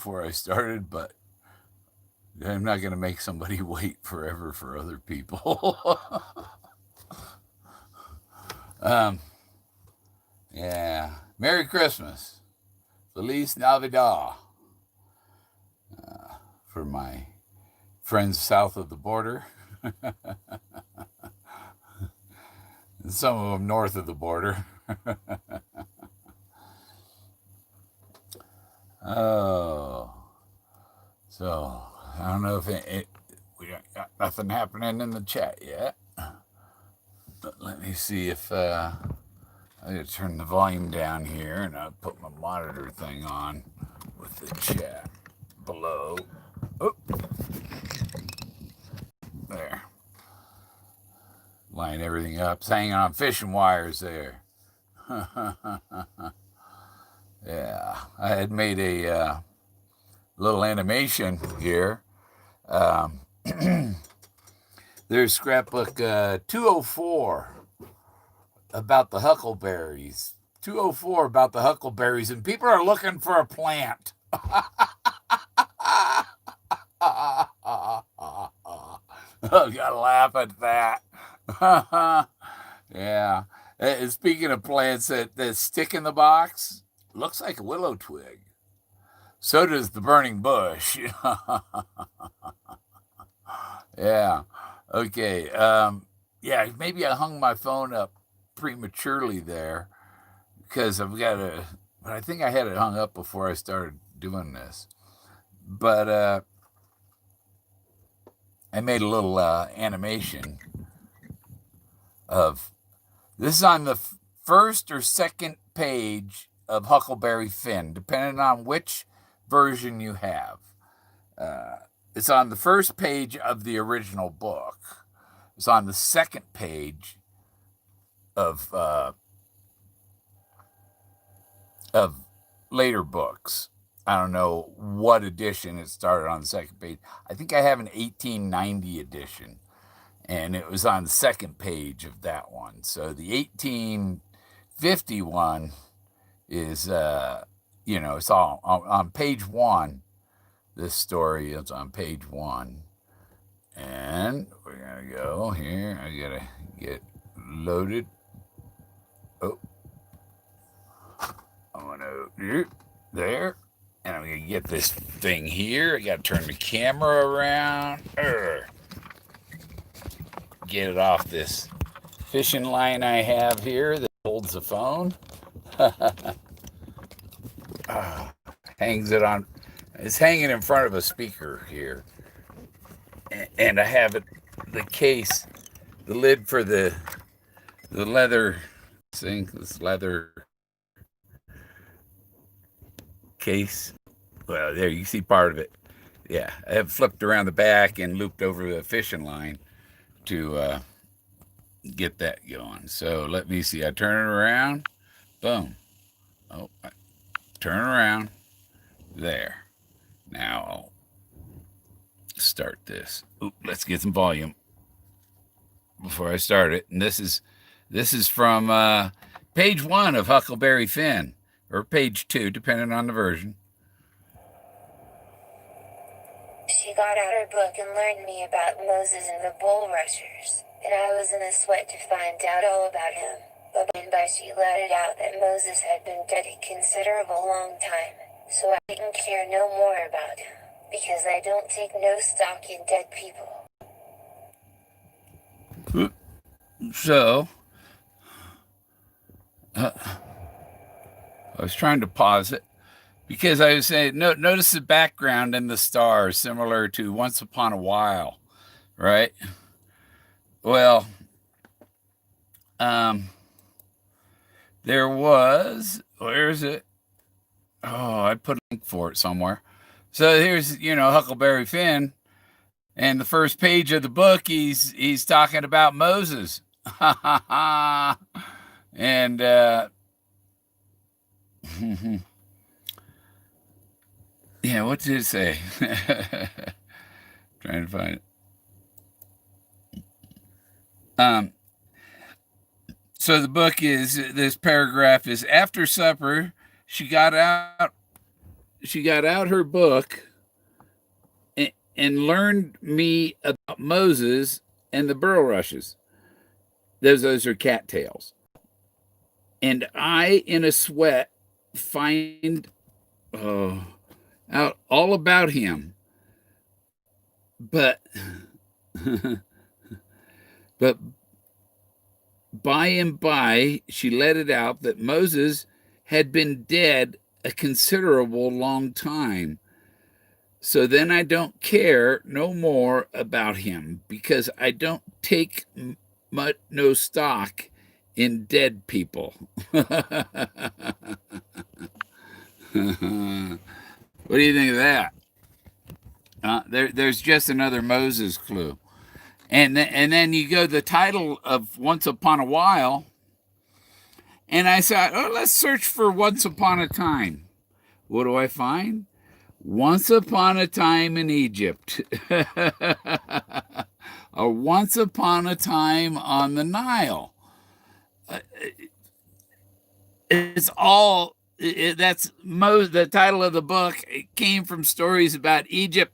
before I started, but I'm not going to make somebody wait forever for other people. um, yeah. Merry Christmas. Feliz Navidad. For my friends south of the border. And some of them north of the border. Oh. So, I don't know if we got nothing happening in the chat yet. But let me see if I gotta turn the volume down here, and I'll put my monitor thing on with the chat below. Oh, there. Line everything up. It's hanging on fishing wires there. Yeah, I had made a little animation here. There's scrapbook 204 about the Huckleberries. 204 about the Huckleberries, and people are looking for a plant. Oh, gotta laugh at that. Yeah. Speaking of plants that stick in the box, looks like a willow twig. So does the burning bush. Yeah. Okay. Yeah, maybe I hung my phone up prematurely there because but I think I had it hung up before I started doing this. But I made a little animation of this is on the first or second page of Huckleberry Finn, depending on which version you have. It's on the first page of the original book. It's on the second page of later books. I don't know what edition it started on the second page. I think I have an 1890 edition, and it was on the second page of that one. So the 1851 is, it's all on page one. This story is on page one. And we're going to go here. I got to get loaded. Oh. I'm going to do there. And I'm going to get this thing here. I got to turn the camera around. Get it off this fishing line I have here that holds the phone. Hangs it on. It's hanging in front of a speaker here. And I have it, the case, the lid for the leather sink, this leather case. Well, there you see part of it. Yeah, I have flipped around the back and looped over the fishing line to get that going. So let me see. I turn it around. Boom. Oh, turn around. There. Now I'll start this. Oop, let's get some volume before I start it. And this is from page 1 of Huckleberry Finn, or page 2, depending on the version. She got out her book and learned me about Moses and the bulrushers, and I was in a sweat to find out all about him. But by and by she let it out that Moses had been dead a considerable long time, so I didn't care no more about him, because I don't take no stock in dead people. So, I was trying to pause it because I was saying, notice the background and the stars, similar to Once Upon a While, right? Well, there was, where is it? Oh, I put a link for it somewhere. So here's, Huckleberry Finn, and the first page of the book, he's talking about Moses. And yeah, what did it say? Trying to find it. So the book is, this paragraph is, after supper, she got out out her book and learned me about Moses and the bulrushes. Those are cattails. And I, in a sweat, find out all about him. But but by and by, she let it out that Moses had been dead a considerable long time. So then I don't care no more about him, because I don't take no stock in dead people. What do you think of that? There's just another Moses clue. And then you go to the title of Once Upon a While, and I thought, oh, let's search for Once Upon a Time. What do I find? Once Upon a Time in Egypt. Or Once Upon a Time on the Nile. It's all, that's the title of the book. It came from stories about Egypt.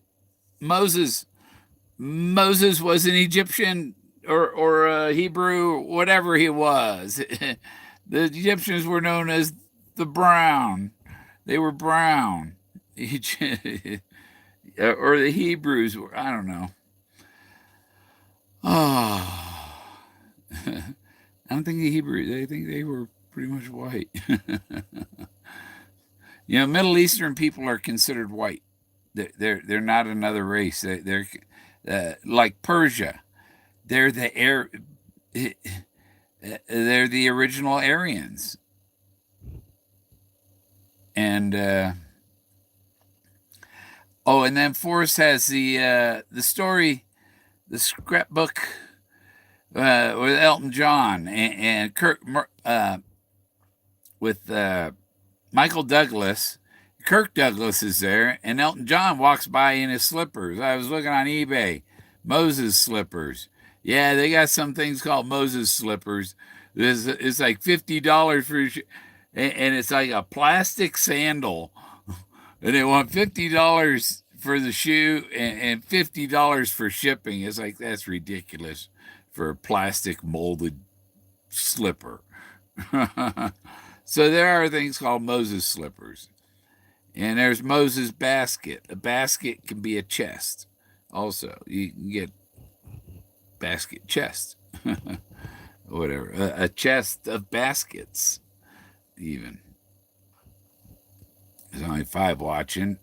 Moses was an Egyptian or a Hebrew, whatever he was. The Egyptians were known as the brown. They were brown. Or the Hebrews were, I don't know. Oh, I don't think the Hebrews, I think they were pretty much white. Middle Eastern people are considered white. They're not another race. They're like Persia. They're the they're the original Aryans. And and then Forrest has the story, the scrapbook with Elton John and Kirk with Michael Douglas. Kirk Douglas is there, and Elton John walks by in his slippers. I was looking on eBay, Moses slippers. Yeah, they got some things called Moses slippers. It's like $50 for, and it's like a plastic sandal, and they want $50 for the shoe and $50 for shipping. It's like, that's ridiculous for a plastic molded slipper. So there are things called Moses slippers. And there's Moses basket. A basket can be a chest. Also, you can get basket chest. Whatever. A chest of baskets, even. There's only 5 watching.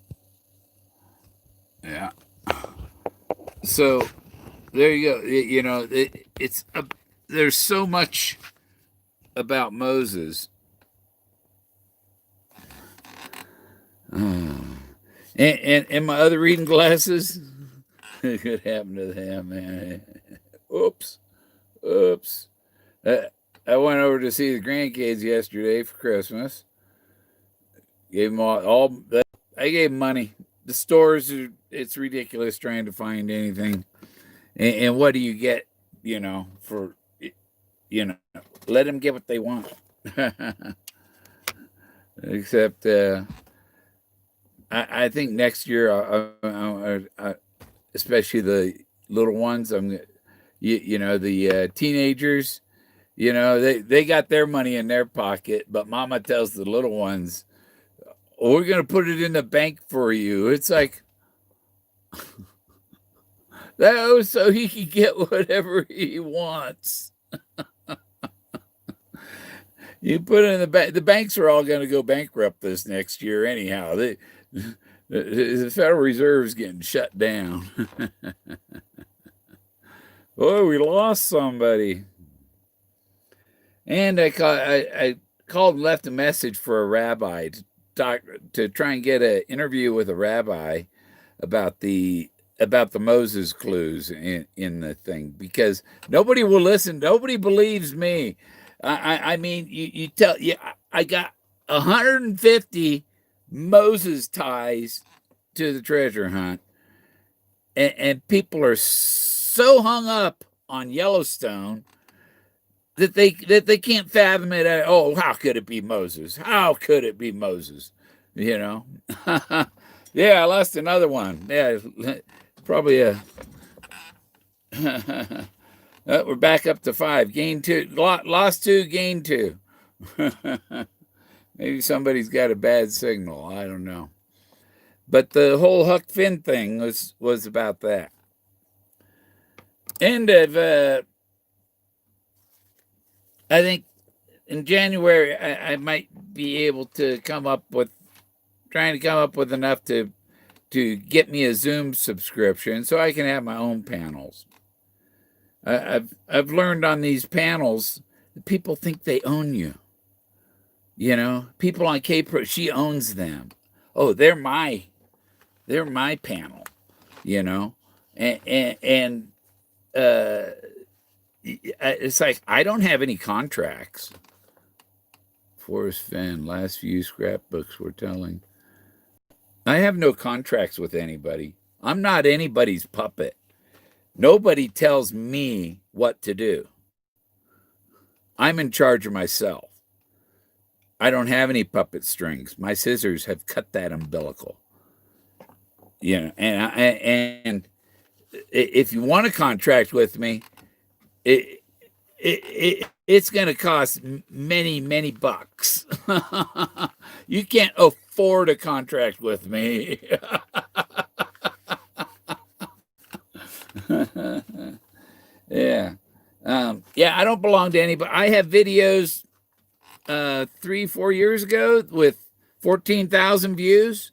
Yeah. So there you go. There's so much about Moses. And my other reading glasses, what happened to them, man? Oops. I went over to see the grandkids yesterday for Christmas. Gave them all I gave them money. The stores, it's ridiculous trying to find anything. And what do you get, for, let them get what they want. Except, I think next year, especially the little ones, the teenagers, they got their money in their pocket, but Mama tells the little ones, oh, we're going to put it in the bank for you. It's like, that was so he can get whatever he wants. You put it in the bank. The banks are all going to go bankrupt this next year anyhow. The Federal Reserve is getting shut down. Oh, we lost somebody. And I called and left a message for a rabbi to try and get an interview with a rabbi about the Moses clues in the thing, because nobody will listen. Nobody believes me. I mean, I got 150 Moses ties to the treasure hunt, and people are so hung up on Yellowstone that they can't fathom it. Oh, how could it be Moses? How could it be Moses? you know. Yeah, I lost another one. Yeah, probably a. We're back up to 5. Gain 2. Lost 2, gain 2. Maybe somebody's got a bad signal. I don't know. But the whole Huck Finn thing was about that. And I think in January I might be able to come up with enough to get me a Zoom subscription so I can have my own panels. I've learned on these panels that people think they own you. You know, people on K-Pro, she owns them. Oh, they're my panel. You know, and it's like I don't have any contracts. Forrest Fenn, last few scrapbooks were telling. I have no contracts with anybody. I'm not anybody's puppet. Nobody tells me what to do. I'm in charge of myself. I don't have any puppet strings. My scissors have cut that umbilical. You know, and if you want to contract with me, it's going to cost many bucks. You can't afford a contract with me. Yeah. Yeah, I don't belong to anybody. I have videos 3-4 years ago with 14,000 views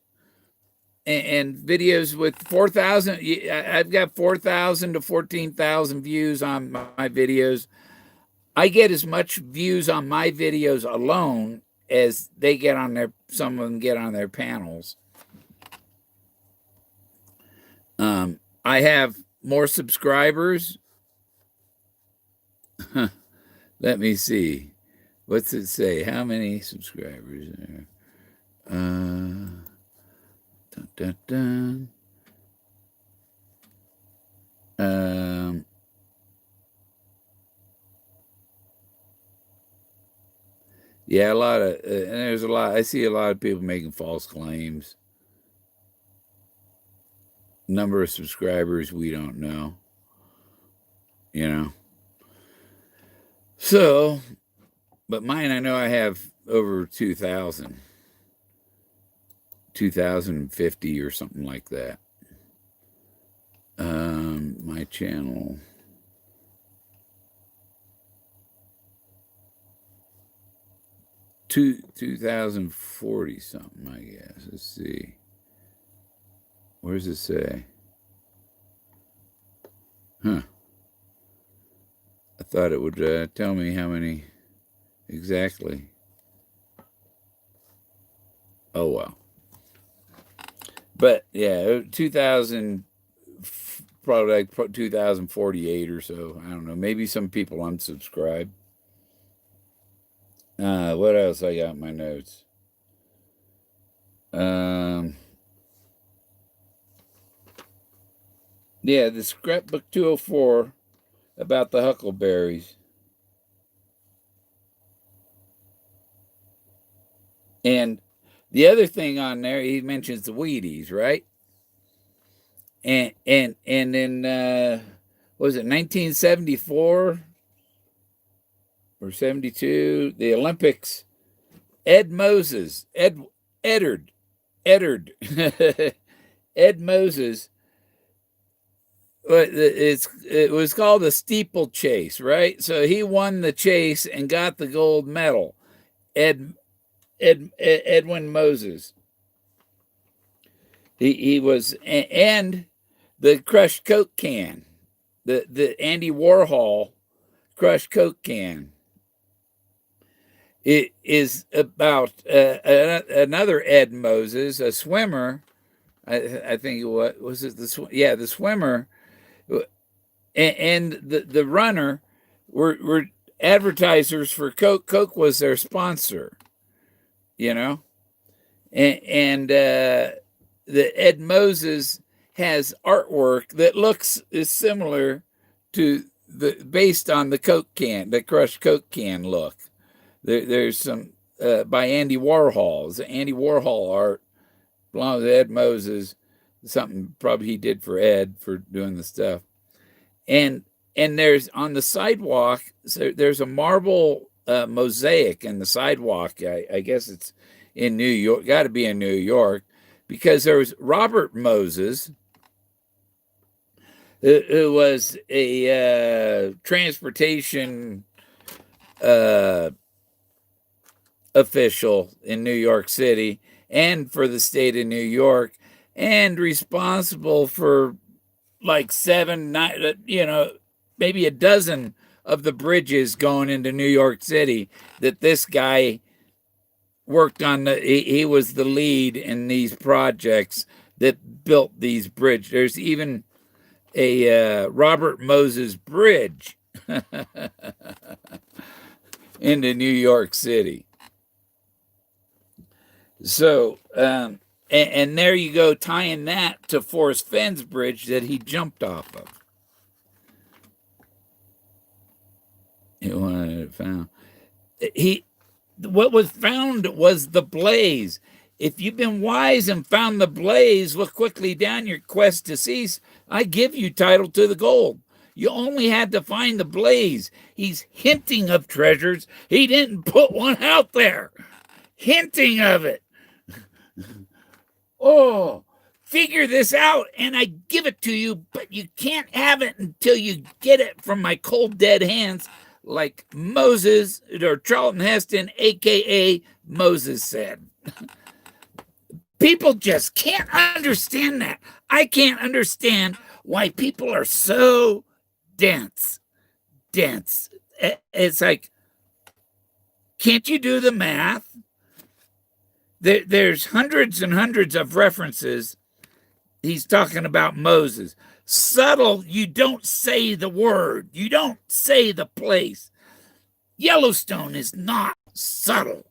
and videos with 4,000. I've got 4,000 to 14,000 views on my videos. I get as much views on my videos alone as they get on some of them get on their panels. I have more subscribers. Let me see. What's it say? How many subscribers are there? Dun, dun, dun. Yeah, a lot of, and there's a lot, I see a lot of people making false claims. Number of subscribers, we don't know. You know. So, but mine, I know I have over 2,000. 2,050 or something like that. My channel. Two 2,040 something, I guess. Let's see. Where does it say? Huh. I thought it would tell me how many exactly. Oh, well. But, yeah, 2,000, probably like 2,048 or so. I don't know. Maybe some people unsubscribe. What else I got in my notes? Yeah, the scrapbook 204 about the Huckleberries. And the other thing on there, he mentions the Wheaties, right? And in was it 1974 or 72? The Olympics. Ed Moses, Eddard, Ed Moses. It was called the steeplechase, right? So he won the chase and got the gold medal. Edwin Moses. He was, and the crushed Coke can, the Andy Warhol crushed Coke can. It is about another Ed Moses, a swimmer. I think what was it? The swimmer, and the runner were advertisers for Coke. Coke was their sponsor. You know, and the Ed Moses has artwork that is similar to based on the Coke can, the crushed Coke can look. There's some by Andy Warhol. It's Andy Warhol art, along with Ed Moses. Something probably he did for Ed for doing the stuff. And there's on the sidewalk, so there's a marble mosaic in the sidewalk. I guess it's in New York, got to be in New York, because there was Robert Moses, who was a transportation official in New York City and for the state of New York, and responsible for like 7, 9, maybe a dozen of the bridges going into New York City that this guy worked on. He was the lead in these projects that built these bridges. There's even a Robert Moses Bridge into New York City. So, and there you go, tying that to Forrest Fenn's bridge that he jumped off of. He wanted it found. What was found was the blaze. If you've been wise and found the blaze, look quickly down your quest to cease. I give you title to the gold. You only had to find the blaze. He's hinting of treasures. He didn't put one out there. Hinting of it. Oh, figure this out and I give it to you, but you can't have it until you get it from my cold dead hands, like Moses or Charlton Heston, a.k.a. Moses, said. People just can't understand that. I can't understand why people are so dense. It's like, can't you do the math? There's hundreds and hundreds of references. He's talking about Moses. Subtle, you don't say the word. You don't say the place. Yellowstone is not subtle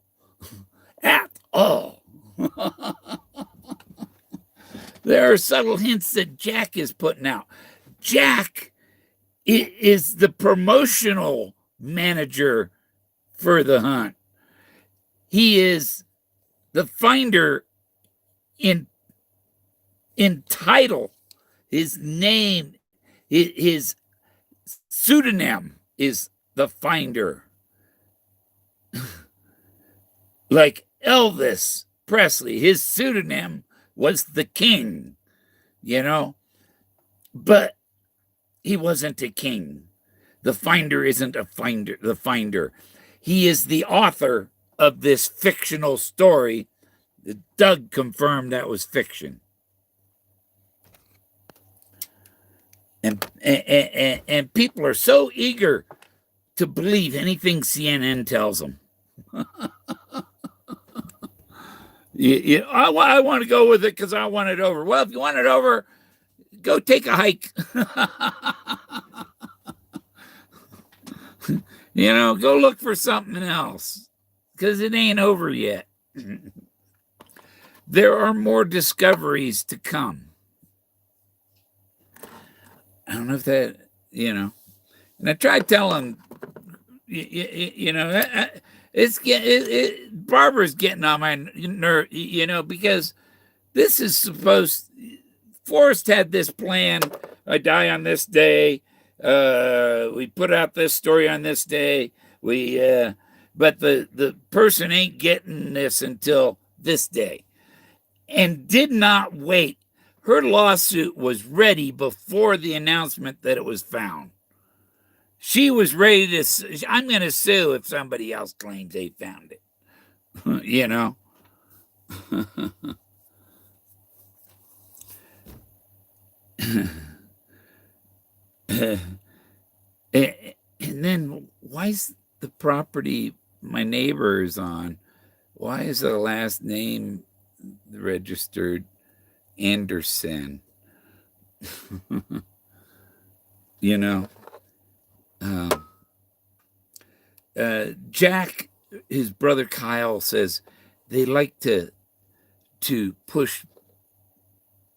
at all. There are subtle hints that Jack is putting out. Jack is the promotional manager for the hunt. He is the finder in title. His name, his pseudonym is the finder. Like Elvis Presley, his pseudonym was the King, but he wasn't a king. The finder isn't a finder, the finder. He is the author of this fictional story. Doug confirmed that was fiction. And people are so eager to believe anything CNN tells them. I want to go with it because I want it over. Well, if you want it over, go take a hike. Go look for something else because it ain't over yet. There are more discoveries to come. I don't know if that, and I tried telling, Barbara's getting on my nerve, because this is Forrest had this plan. I die on this day. We put out this story on this day. But the person ain't getting this until this day, and did not wait. Her lawsuit was ready before the announcement that it was found. She was ready to, I'm going to sue if somebody else claims they found it. And then why is the property my neighbor is on, why is the last name registered Anderson? Jack, his brother Kyle, says they like to push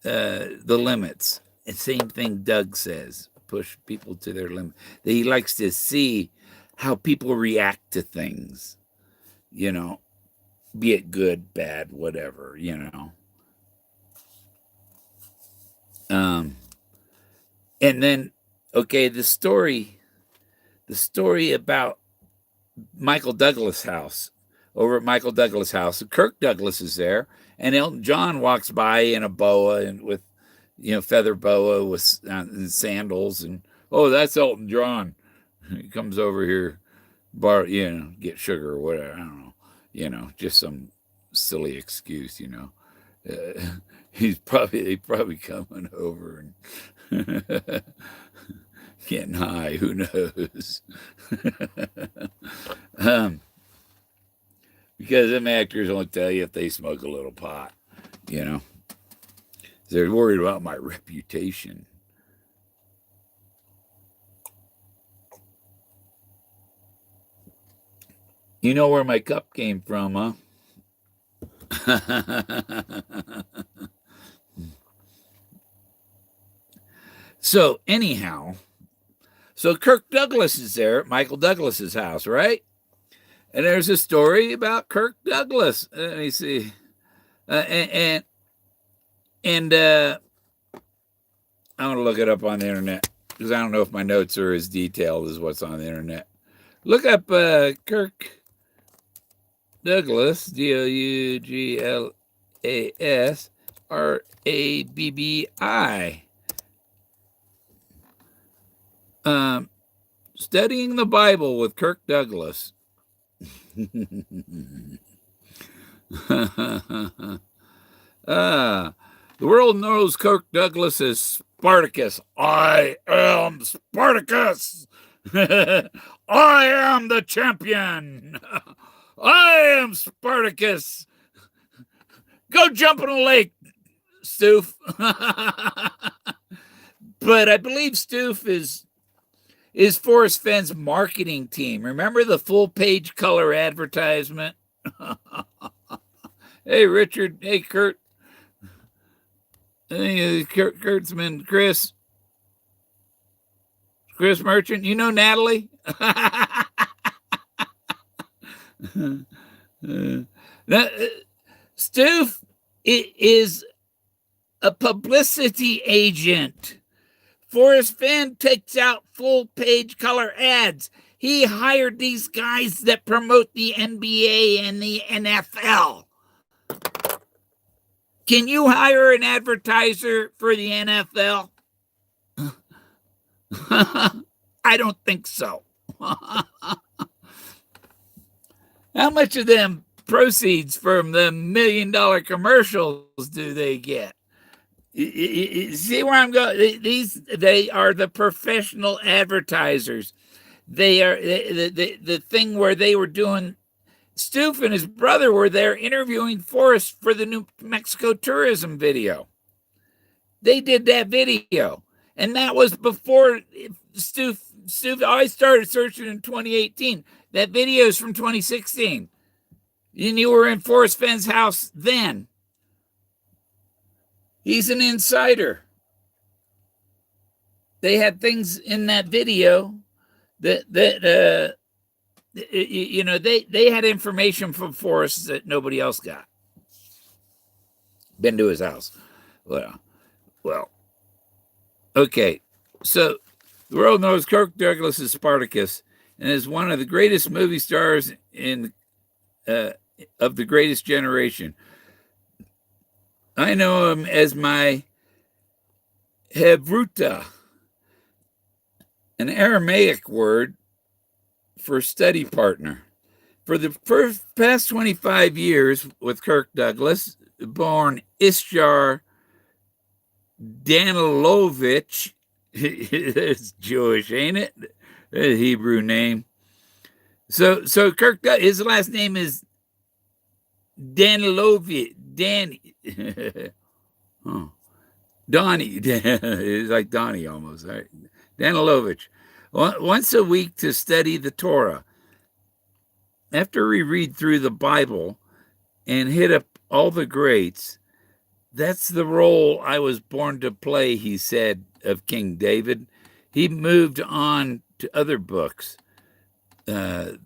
the limits. And same thing Doug says, push people to their limit. He likes to see how people react to things. be it good, bad, whatever, you know. And then, okay, the story about Michael Douglas house, over at Michael Douglas house. Kirk Douglas is there, and Elton John walks by in a boa and with, feather boa with sandals, and oh, that's Elton John. He comes over here, get sugar or whatever. I don't know, just some silly excuse, they probably coming over and getting high. Who knows? Because them actors won't tell you if they smoke a little pot, They're worried about my reputation. You know where my cup came from, huh? So anyhow, Kirk Douglas is there at Michael Douglas's house, right? And there's a story about Kirk Douglas. Let me see. I'm going to look it up on the internet because I don't know if my notes are as detailed as what's on the internet. Look up Kirk Douglas, Douglas Rabbi. Studying the Bible with Kirk Douglas. The world knows Kirk Douglas as Spartacus. I am Spartacus. I am the champion. I am Spartacus. Go jump in a lake, Stoof. But I believe Stoof is Forrest Fenn's marketing team. Remember the full-page color advertisement? Hey, Richard. Hey, Kurt. Hey, Kurtzman. Chris Merchant. You know Natalie? Stoof is a publicity agent. Forrest Fenn takes out full-page color ads. He hired these guys that promote the NBA and the NFL. Can you hire an advertiser for the NFL? I don't think so. How much of them proceeds from the $1 million commercials do they get? See where I'm going? They are the professional advertisers. They are the thing where they were doing. Stoof and his brother were there interviewing Forrest for the New Mexico tourism video. They did that video, and that was before Stoof. I started searching in 2018. That video is from 2016, and you were in Forrest Fenn's house then. He's an insider. They had things in that video that they had information from Forrest that nobody else got. Been to his house. Well. Okay, so the world knows Kirk Douglas as Spartacus and is one of the greatest movie stars of the greatest generation. I know him as my Hebruta, an Aramaic word for study partner. For the past 25 years with Kirk Douglas, born Ishjar Danilovich, it's Jewish, ain't it? A Hebrew name. So Kirk, his last name is Danilovich. Danny. Donnie. It's like Donnie almost, right? Danilovich. Once a week to study the Torah. After we read through the Bible and hit up all the greats, that's the role I was born to play, he said of King David. He moved on to other books. The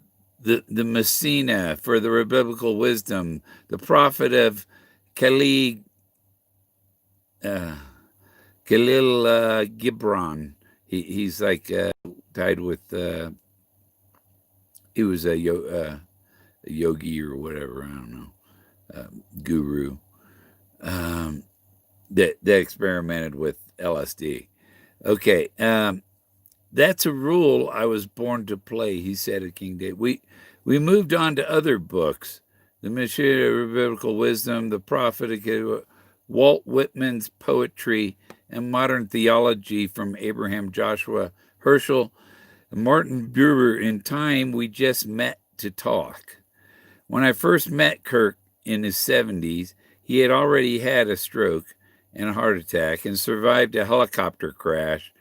the Messina for the rabbinical wisdom, the prophet of Khalil, uh, Khalil Gibran. He's like died with, he was a yogi or whatever, I don't know, guru, um, that experimented with LSD. Okay, that's a rule I was born to play, he said at King David. We moved on to other books. The Mishnah of Biblical Wisdom, the Prophetic, Walt Whitman's Poetry and Modern Theology from Abraham Joshua Herschel, and Martin Buber. In time, we just met to talk. When I first met Kirk in his 70s, he had already had a stroke and a heart attack and survived a helicopter crash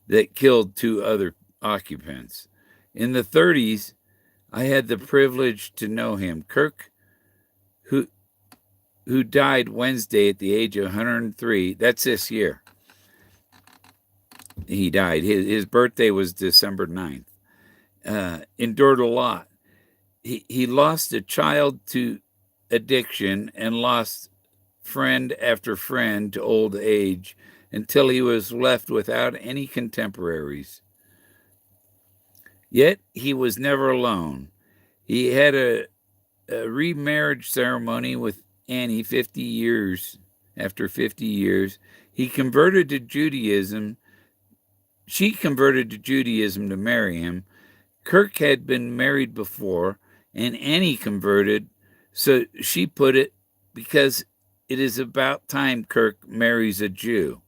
that killed two other occupants. In the 30s, I had the privilege to know him. Kirk, who died Wednesday at the age of 103, that's this year. He died. His birthday was December 9th. Endured a lot. He lost a child to addiction and lost friend after friend to old age until he was left without any contemporaries. Yet he was never alone. He had a remarriage ceremony with Annie 50 years. After 50 years, he converted to Judaism. She converted to Judaism to marry him. Kirk had been married before, and Annie converted, so she put it, because it is about time Kirk marries a Jew.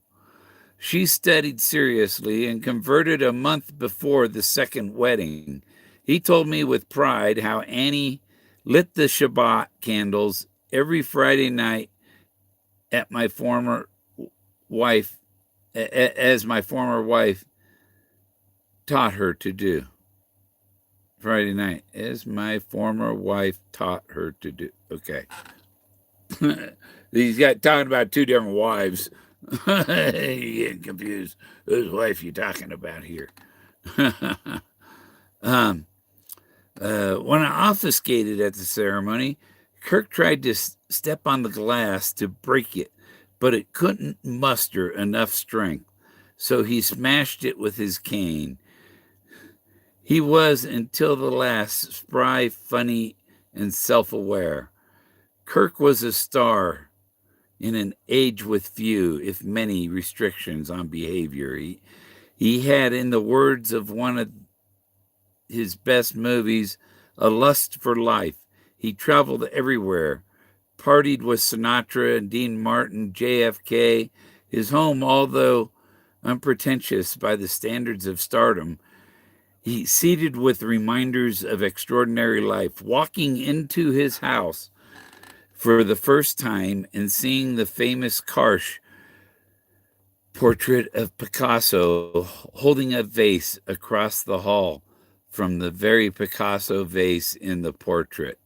She studied seriously and converted a month before the second wedding. He told me with pride how Annie lit the Shabbat candles every Friday night at my former wife, as my former wife taught her to do. Friday night, as my former wife taught her to do. Okay. He's got talking about two different wives. You're getting confused. Whose wife you talking about here? When I obfuscated at the ceremony, Kirk tried to step on the glass to break it, but it couldn't muster enough strength, so he smashed it with his cane. He was, until the last, spry, funny, and self-aware. Kirk was a star in an age with few, if many, restrictions on behavior. He had, in the words of one of his best movies, a lust for life. He traveled everywhere, partied with Sinatra and Dean Martin, JFK. His home, although unpretentious by the standards of stardom, he seated with reminders of extraordinary life, walking into his house for the first time and seeing the famous Karsh portrait of Picasso holding a vase across the hall from the very Picasso vase in the portrait.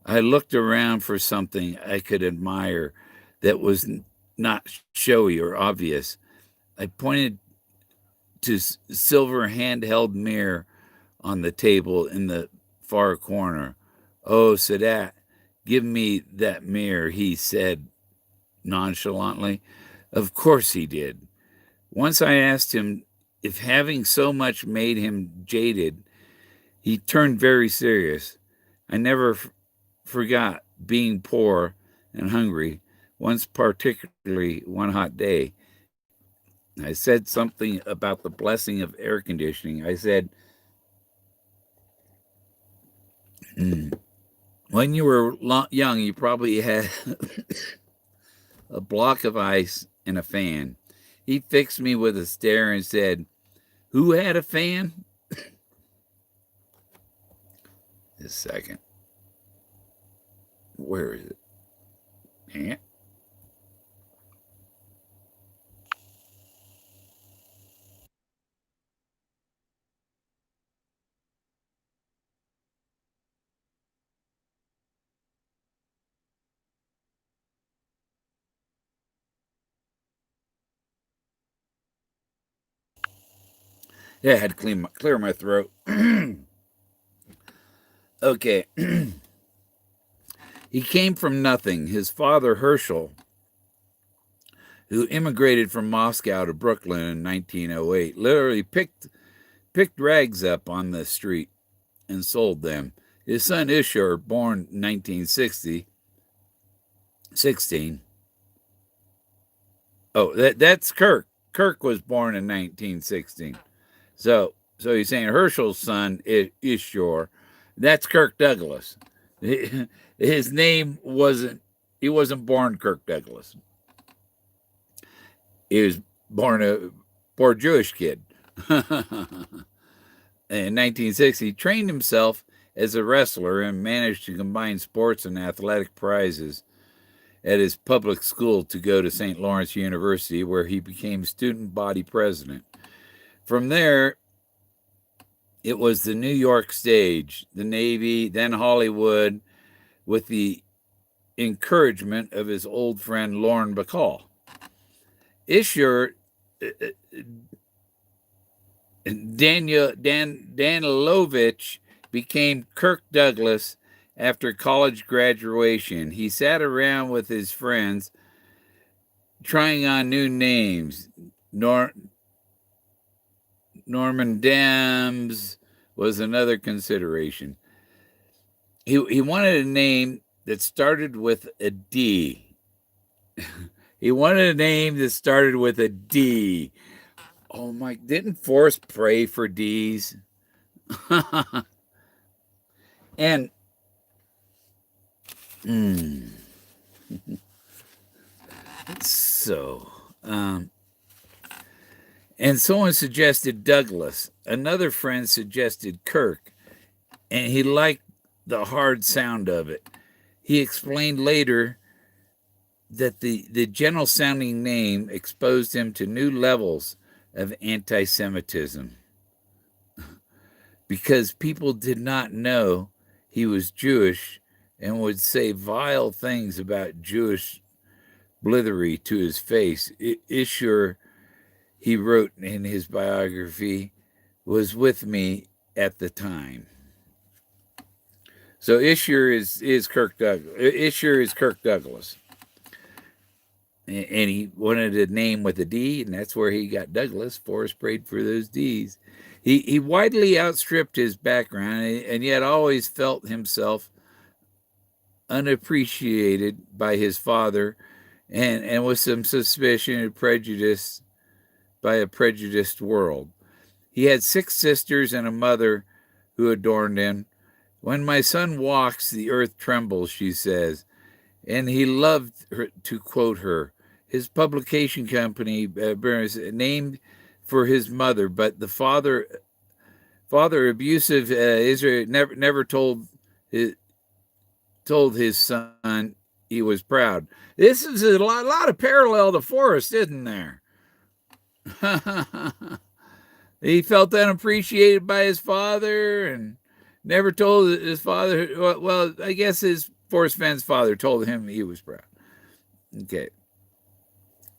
I looked around for something I could admire that was not showy or obvious. I pointed to silver handheld mirror on the table in the far corner. "Oh, Sadat, give me that mirror," he said nonchalantly. Of course he did. Once I asked him if having so much made him jaded. He turned very serious. I never forgot being poor and hungry, once particularly one hot day. I said something about the blessing of air conditioning. I said, when you were young, you probably had a block of ice and a fan. He fixed me with a stare and said, "Who had a fan?" This second. Where is it? Yeah. Yeah, I had to clear my throat. Okay. He came from nothing. His father, Herschel, who immigrated from Moscow to Brooklyn in 1908, literally picked rags up on the street and sold them. His son Ishur, born 1960, 16. Oh, that's Kirk. Kirk was born in 1916. So he's saying Herschel's son is Ishur. That's Kirk Douglas. His name wasn't. He wasn't born Kirk Douglas. He was born a poor Jewish kid. In 1960, he trained himself as a wrestler and managed to combine sports and athletic prizes at his public school to go to St. Lawrence University, where he became student body president. From there, it was the New York stage, the Navy, then Hollywood, with the encouragement of his old friend Lorne Bacall. Ishur Danilovich became Kirk Douglas after college graduation. He sat around with his friends trying on new names. Norman Dams was another consideration. He wanted a name that started with a D. He wanted a name that started with a D. Oh my, didn't Forrest pray for D's? And so, and someone suggested Douglas. Another friend suggested Kirk, and he liked the hard sound of it. He explained later that the gentle sounding name exposed him to new levels of anti-Semitism because people did not know he was Jewish and would say vile things about Jewish blithery to his face. Ishur, he wrote in his biography, was with me at the time. So Ishur is Kirk Douglas. Ishur is Kirk Douglas. And he wanted a name with a D, and that's where he got Douglas. Forrest prayed for those D's. He widely outstripped his background, and yet always felt himself unappreciated by his father, and with some suspicion and prejudice by a prejudiced world. He had 6 sisters and a mother who adorned him. When my son walks, the earth trembles, she says. And he loved her, to quote her. His publication company, named for his mother, but the father abusive Israel never told his son he was proud. This is a lot of parallel to Forrest, isn't there? He felt unappreciated by his father and never told his father. Well, I guess his Forrest Fenn's father told him he was proud. Okay.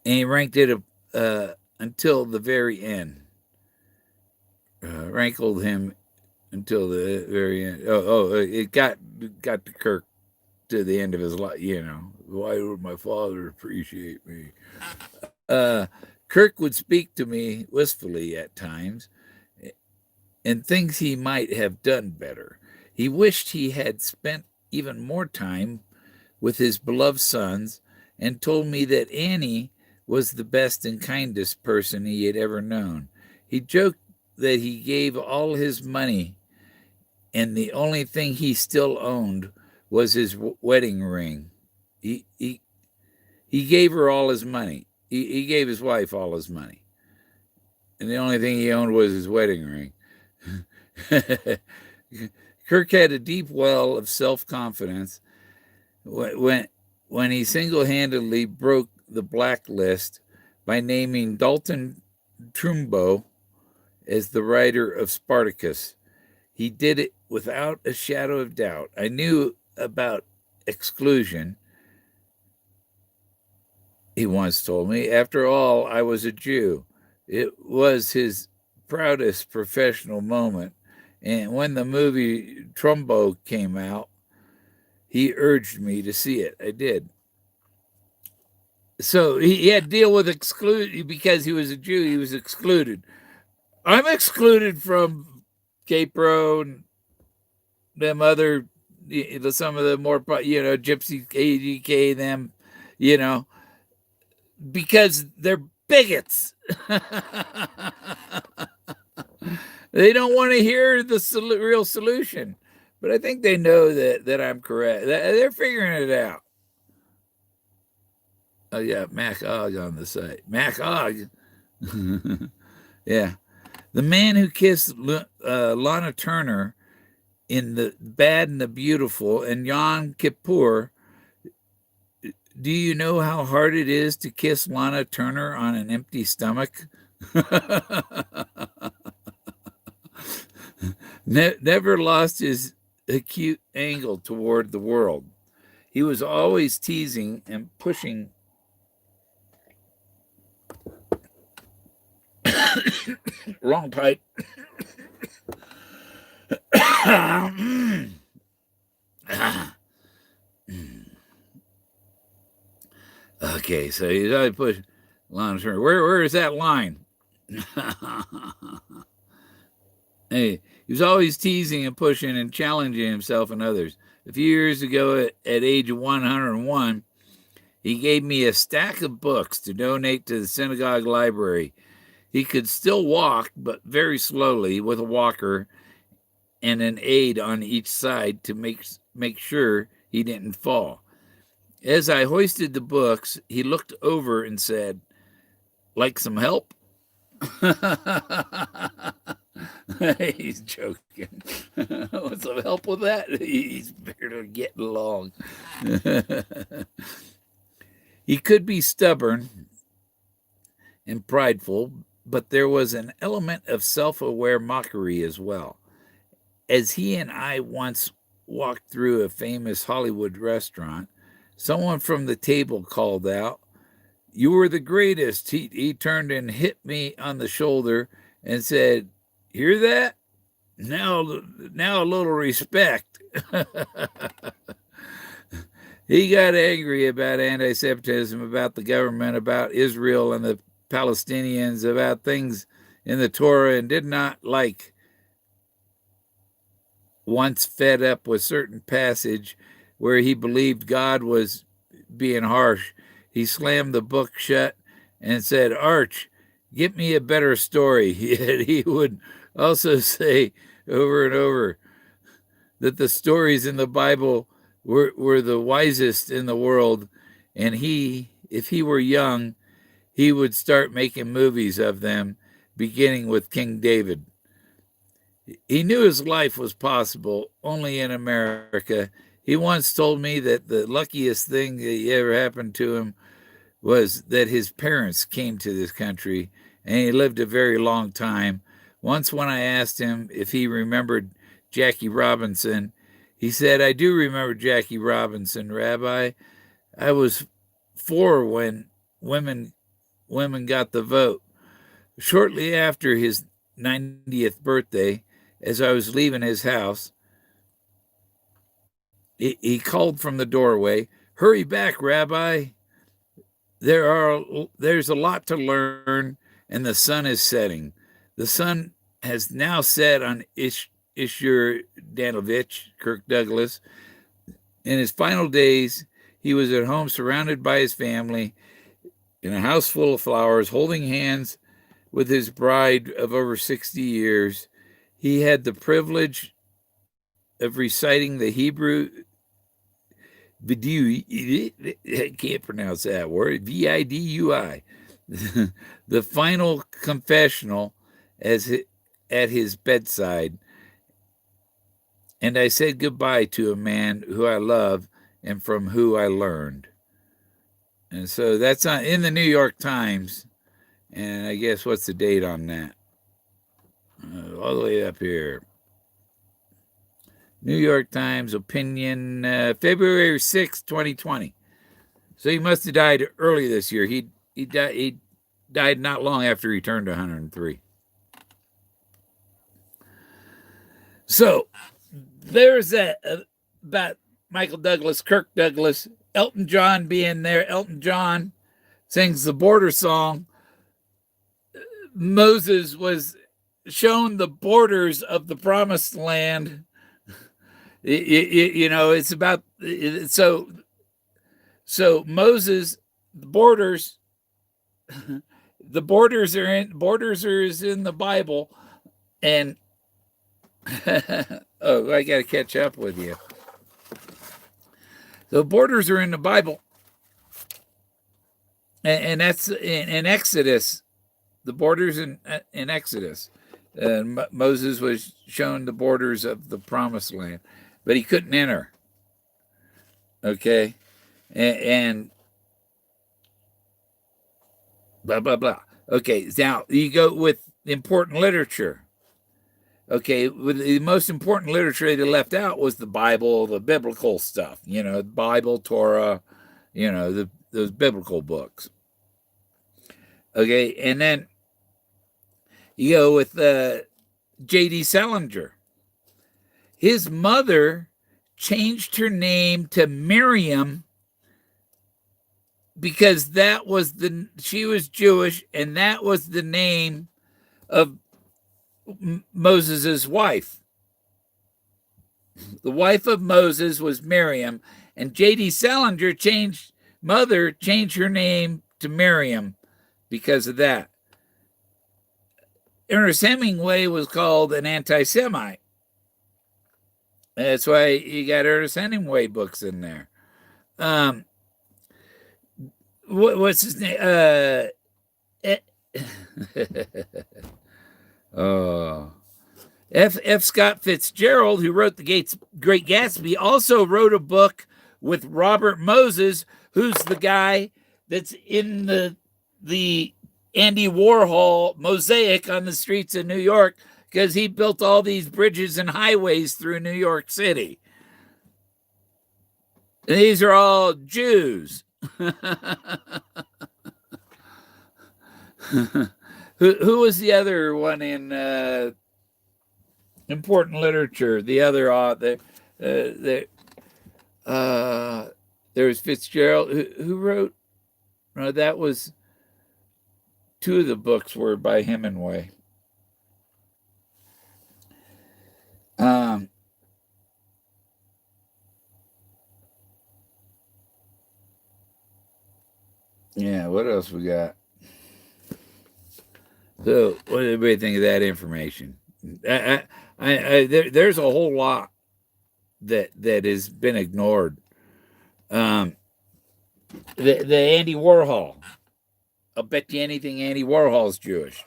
And he ranked it until the very end. Rankled him until the very end. It got to Kirk to the end of his life. Why would my father appreciate me? Kirk would speak to me wistfully at times, and things he might have done better. He wished he had spent even more time with his beloved sons, and told me that Annie was the best and kindest person he had ever known. He joked that he gave all his money, and the only thing he still owned was his wedding ring. He gave her all his money. He gave his wife all his money, and the only thing he owned was his wedding ring. Kirk had a deep well of self-confidence when he single-handedly broke the blacklist by naming Dalton Trumbo as the writer of Spartacus. He did it without a shadow of doubt. I knew about exclusion, he once told me. After all, I was a Jew. It was his proudest professional moment, And when the movie Trumbo came out, he urged me to see it. I did. So he had to deal with exclude because he was a Jew. He was excluded. I'm excluded from K-Pro and them other, some of the more, Gypsy AGK, them, because they're bigots. They don't want to hear the real solution. But I think they know that I'm correct. They're figuring it out. Oh, yeah, Mac Og on the site. Mac Og. Yeah. The man who kissed Lana Turner in The Bad and the Beautiful and Yom Kippur. Do you know how hard it is to kiss Lana Turner on an empty stomach? Never lost his acute angle toward the world. He was always teasing and pushing. Wrong pipe. Okay, so he's always pushing Lana Turner. Where is that line? Hey, he was always teasing and pushing and challenging himself and others. A few years ago, at age 101, he gave me a stack of books to donate to the synagogue library. He could still walk, but very slowly with a walker and an aid on each side to make sure he didn't fall. As I hoisted the books, he looked over and said, "Like some help?" He's joking. Want some help with that? He's barely getting along. He could be stubborn and prideful, but there was an element of self-aware mockery as well. As he and I once walked through a famous Hollywood restaurant, someone from the table called out, "You were the greatest." He turned and hit me on the shoulder and said, "Hear that? Now a little respect." He got angry about anti-Semitism, about the government, about Israel and the Palestinians, about things in the Torah, and did not like, once fed up with certain passage where he believed God was being harsh, he slammed the book shut and said, "Arch, get me a better story." He would also say over and over that the stories in the Bible were the wisest in the world, and if he were young, he would start making movies of them, beginning with King David. He knew his life was possible only in America. He once told me that the luckiest thing that ever happened to him was that his parents came to this country, and he lived a very long time. Once when I asked him if he remembered Jackie Robinson, he said, "I do remember Jackie Robinson, Rabbi. I was 4 when women got the vote." Shortly after his 90th birthday, as I was leaving his house, he called from the doorway, "Hurry back, Rabbi. There's a lot to learn, and the sun is setting." The sun has now set on Ishur Danovich, Kirk Douglas. In his final days, he was at home surrounded by his family in a house full of flowers, holding hands with his bride of over 60 years. He had the privilege of reciting the Hebrew vidui, I can't pronounce that word, Vidui, the final confessional at his bedside. And I said goodbye to a man who I love and from who I learned. And so that's in the New York Times. And I guess what's the date on that? All the way up here. New York Times opinion, February 6, 2020. So he must have died early this year. He died not long after he turned 103. So there's that about Michael Douglas, Kirk Douglas, Elton John being there. Elton John sings the border song. Moses was shown the borders of the promised land. It's about so Moses, the borders, the borders is in the Bible, and oh, I got to catch up with you. The borders are in the Bible, and that's in Exodus. The borders in Exodus. Moses was shown the borders of the promised land, but he couldn't enter. Okay, and blah blah blah. Okay, now you go with important literature. Okay, the most important literature they left out was the Bible, the biblical stuff. Bible, Torah, those biblical books. Okay, and then you go with J.D. Salinger. His mother changed her name to Miriam because she was Jewish, and that was the name of Moses's wife. The wife of Moses was Miriam, and J.D. Salinger changed her name to Miriam because of that. Ernest Hemingway was called an anti-Semite. That's why you got Ernest Hemingway books in there. What's his name? F. Scott Fitzgerald, who wrote The Great Gatsby, also wrote a book with Robert Moses, who's the guy that's in the Andy Warhol mosaic on the streets of New York, because he built all these bridges and highways through New York City. And these are all Jews. Who was the other one in important literature? The other author, there was Fitzgerald, who wrote. No, that was two of the books were by Hemingway. Yeah, what else we got? So, what did everybody think of that information? There's a whole lot that has been ignored. The Andy Warhol. I'll bet you anything Andy Warhol's Jewish.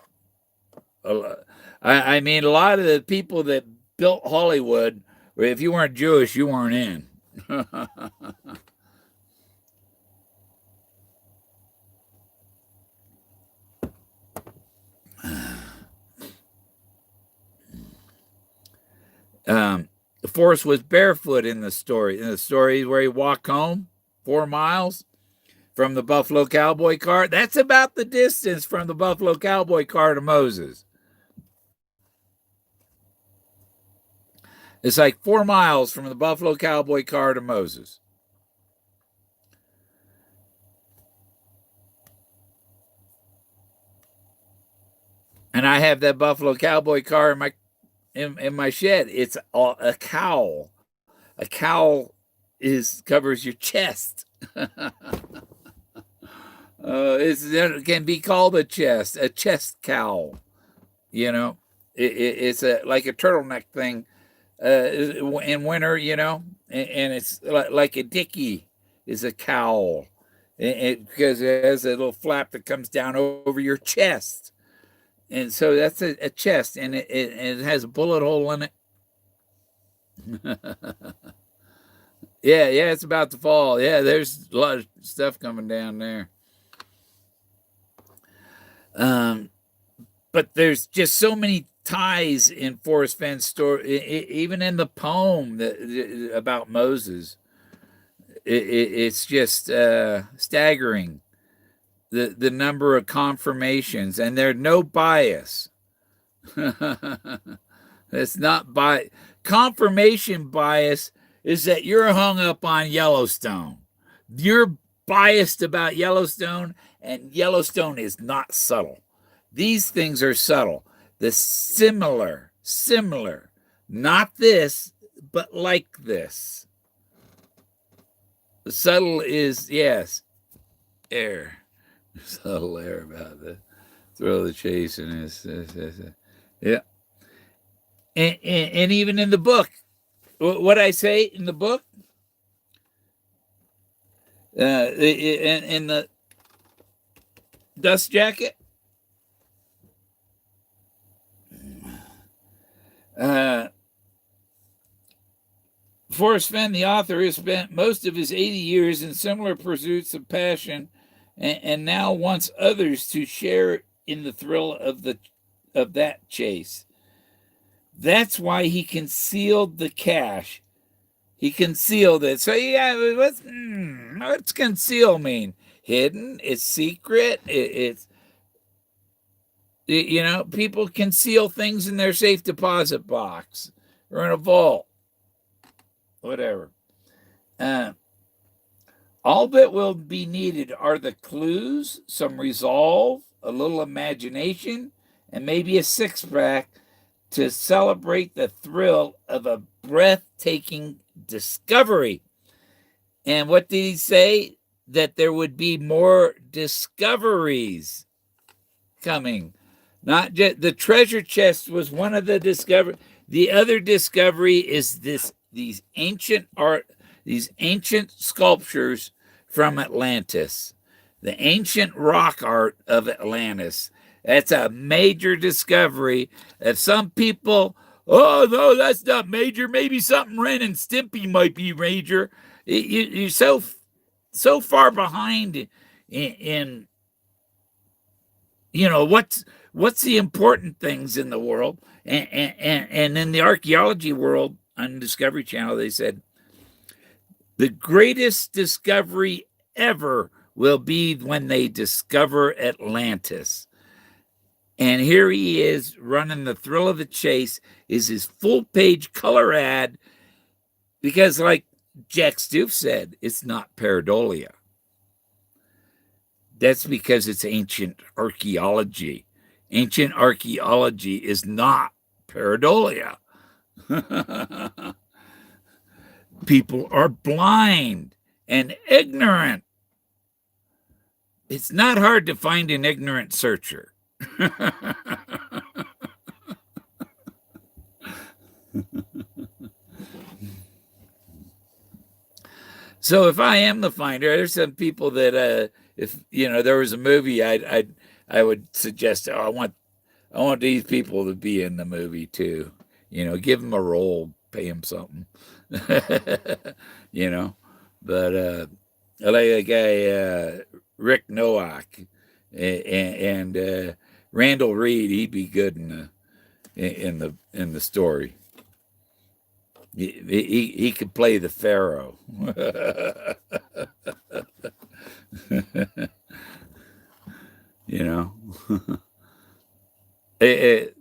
I mean, a lot of the people that built Hollywood, if you weren't Jewish, you weren't in. Forrest was barefoot in the story. In the story where he walked home 4 miles from the Buffalo Cowboy car. That's about the distance from the Buffalo Cowboy car to Moses. It's like 4 miles from the Buffalo Cowboy car to Moses. And I have that Buffalo Cowboy car in my shed. It's a cowl. A cowl covers your chest. It can be called a chest cowl. It's like a turtleneck thing in winter. And it's like a dickie is a cowl, because it has a little flap that comes down over your chest. And so that's a chest, and it has a bullet hole in it. Yeah, it's about to fall. Yeah, there's a lot of stuff coming down there. But there's just so many ties in Forrest Fenn's story, even in the poem about Moses. It's just staggering. The number of confirmations, and there's no bias. That's not by confirmation bias is that you're hung up on Yellowstone. You're biased about Yellowstone, and Yellowstone is not subtle. These things are subtle. The similar, not this, but like this. The subtle is, yes, air. Subtle air about the thrill of the chase and yeah. And even in the book, what I say in the book, in the dust jacket, Forrest Fenn, the author, has spent most of his 80 years in similar pursuits of passion, and now wants others to share in the thrill of that chase. That's why he concealed the cache. He concealed it. So yeah, what's conceal mean? Hidden? It's secret? People conceal things in their safe deposit box or in a vault, whatever. All that will be needed are the clues, some resolve, a little imagination, and maybe a six-pack to celebrate the thrill of a breathtaking discovery. And what did he say? That there would be more discoveries coming. Not just the treasure chest was one of the discovery. The other discovery is these ancient sculptures from Atlantis, the ancient rock art of Atlantis. That's a major discovery. If some people, oh no, that's not major. Maybe something Ren and Stimpy might be major. You're so far behind in what's the important things in the world, and in the archaeology world on Discovery Channel, they said the greatest discovery ever will be when they discover Atlantis. And here he is running the thrill of the chase, is his full-page color ad, because like Jack Stoof said, it's not pareidolia. That's because it's ancient archaeology. Ancient archaeology is not pareidolia. People are blind and ignorant. It's not hard to find an ignorant searcher. So if I am the finder, there's some people that if there was a movie, I would suggest, I want these people to be in the movie too. Give them a role, pay them something. But I like that guy Rick Nowak and Randall Reed. He'd be good in the story. He could play the Pharaoh.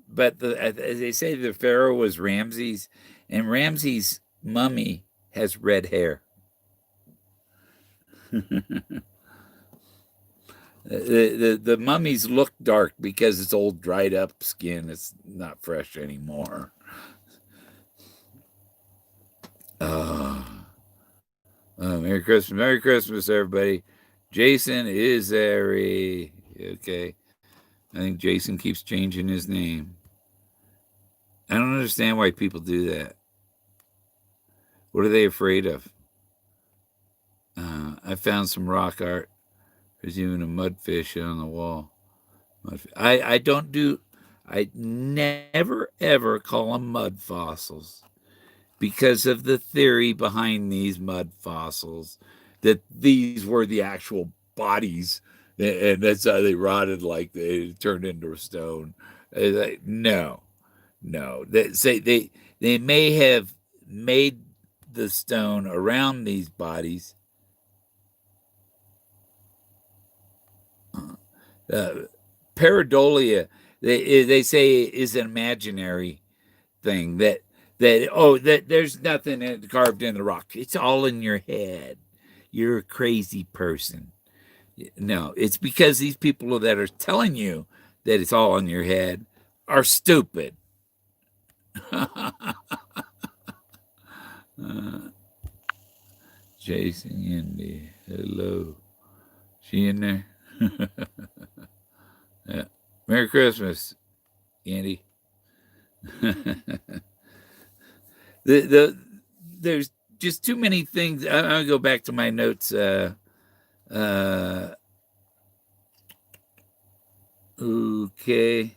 But as they say, the Pharaoh was Ramses, and Ramses' mummy has red hair. The mummies look dark because it's old, dried up skin. It's not fresh anymore. Merry Christmas, everybody. Jason is okay. I think Jason keeps changing his name. I don't understand why people do that. What are they afraid of? I found some rock art. There's even a mudfish on the wall. I never ever call them mud fossils because of the theory behind these mud fossils, that these were the actual bodies, and that's how they rotted, like they turned into a stone. Like, no. They may have made the stone around these bodies. Pareidolia, they say, is imaginary. thing that there's nothing carved in the rock. It's all in your head. You're a crazy person. No, it's because these people that are telling you that it's all in your head are stupid. Chasing Indy. Hello. She in there? Yeah. Merry Christmas, Andy. There's just too many things. I'll go back to my notes. Okay.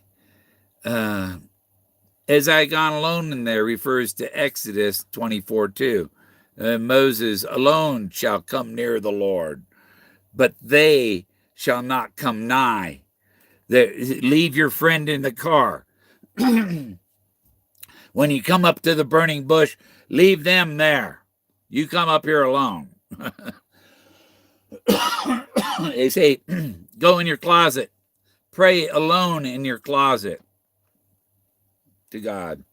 As I gone alone in there refers to Exodus 24:2. Moses alone shall come near the Lord, but they shall not come nigh. Leave your friend in the car. When you come up to the burning bush, leave them there. You come up here alone. They say, go in your closet. Pray alone in your closet to God.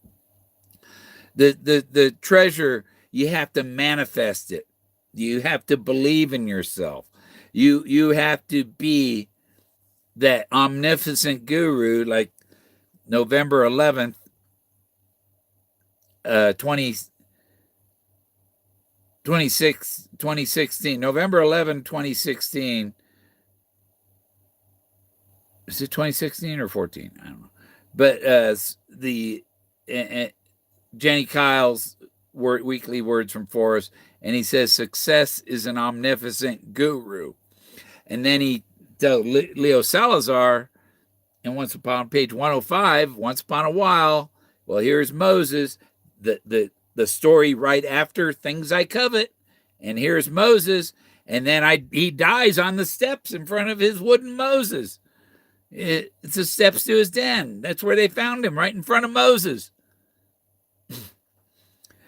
The treasure, you have to manifest it. You have to believe in yourself. You have to be that omnipotent guru, like November 11th, 2016, November 11, 2016. Is it 2016 or 14? I don't know. But Jenny Kyle's weekly words from Forrest, and he says success is an omnipotent guru. And then he tells Leo Salazar, and once upon page 105, once upon a while, well, here's Moses, the story right after Things I Covet, and here's Moses, and then he dies on the steps in front of his wooden Moses. It's the steps to his den. That's where they found him, right in front of Moses.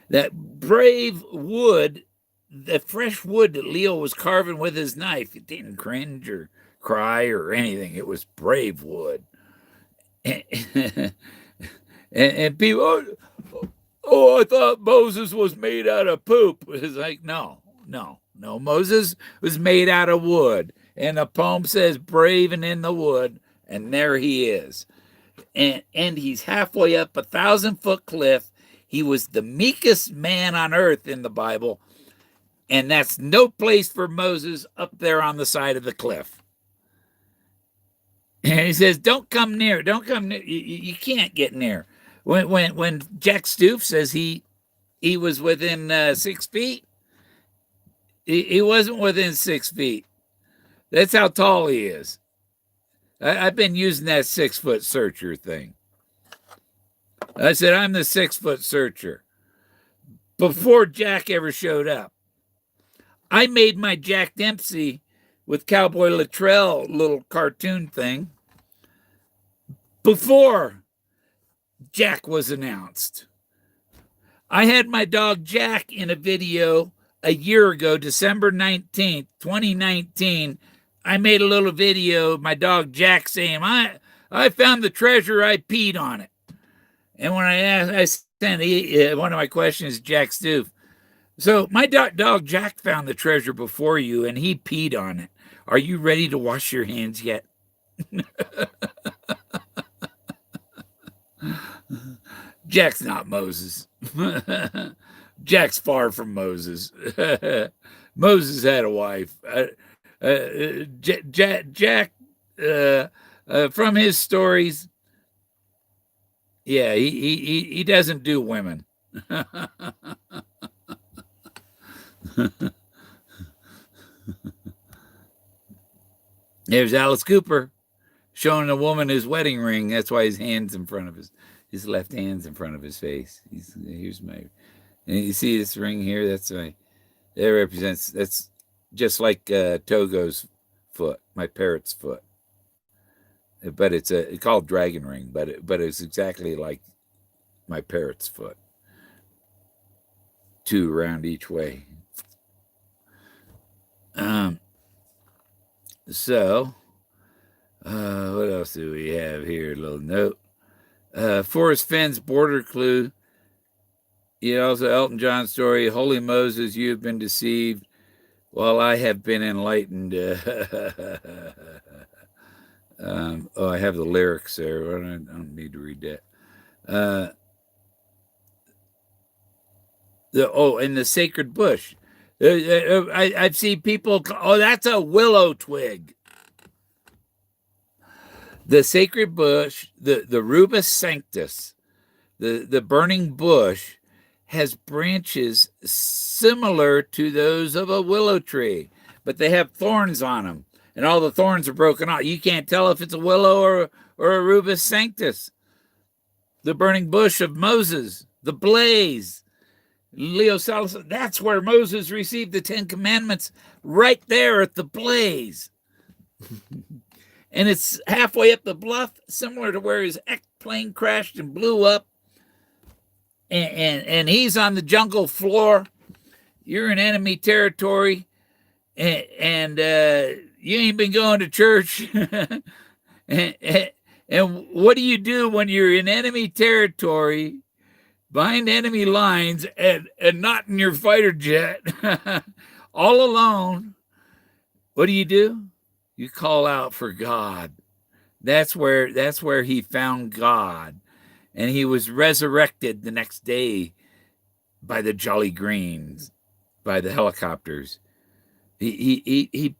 That brave wood, the fresh wood that Leo was carving with his knife, it didn't cringe or cry or anything. It was brave wood. And people, I thought Moses was made out of poop. It's like, no. Moses was made out of wood. And the poem says, brave and in the wood. And there he is. And he's halfway up a 1,000-foot cliff. He was the meekest man on earth in the Bible. And that's no place for Moses up there on the side of the cliff. And he says, don't come near. Don't come near. You can't get near. When Jack Stoof says he was within 6 feet, he wasn't within 6 feet. That's how tall he is. I've been using that 6-foot searcher thing. I said, I'm the 6-foot searcher. Before Jack ever showed up, I made my Jack Dempsey with Cowboy Luttrell little cartoon thing before Jack was announced. I had my dog Jack in a video a year ago, December 19th, 2019. I made a little video of my dog Jack saying, I found the treasure, I peed on it. And when I sent one of my questions, Jack Stoof. So my dog Jack found the treasure before you, and he peed on it. Are you ready to wash your hands yet? Jack's not Moses. Jack's far from Moses. Moses had a wife. Jack, from his stories, yeah, he doesn't do women. There's Alice Cooper showing a woman his wedding ring. That's why his hand's in front of his left hand's in front of his face. Here's my, and you see this ring here? That represents, that's just like Togo's foot, my parrot's foot. But it's called dragon ring, but it's exactly like my parrot's foot. 2 around each way. So, what else do we have here? A little note. Forrest Fenn's Border Clue. Also Elton John's story, Holy Moses, you have been deceived, while I have been enlightened. I have the lyrics there. I don't need to read that. And the sacred bush. I've seen people, that's a willow twig. The sacred bush, the rubus sanctus, the burning bush, has branches similar to those of a willow tree, but they have thorns on them, and all the thorns are broken off. You can't tell if it's a willow or a rubus sanctus. The burning bush of Moses, the blaze. Leo Salas, that's where Moses received the 10 Commandments, right there at the blaze. And it's halfway up the bluff, similar to where his plane crashed and blew up. And he's on the jungle floor. You're in enemy territory, and you ain't been going to church. and what do you do when you're in enemy territory, behind enemy lines, and not in your fighter jet, all alone? What do? You call out for God. That's where he found God. And he was resurrected the next day by the Jolly Greens, by the helicopters. He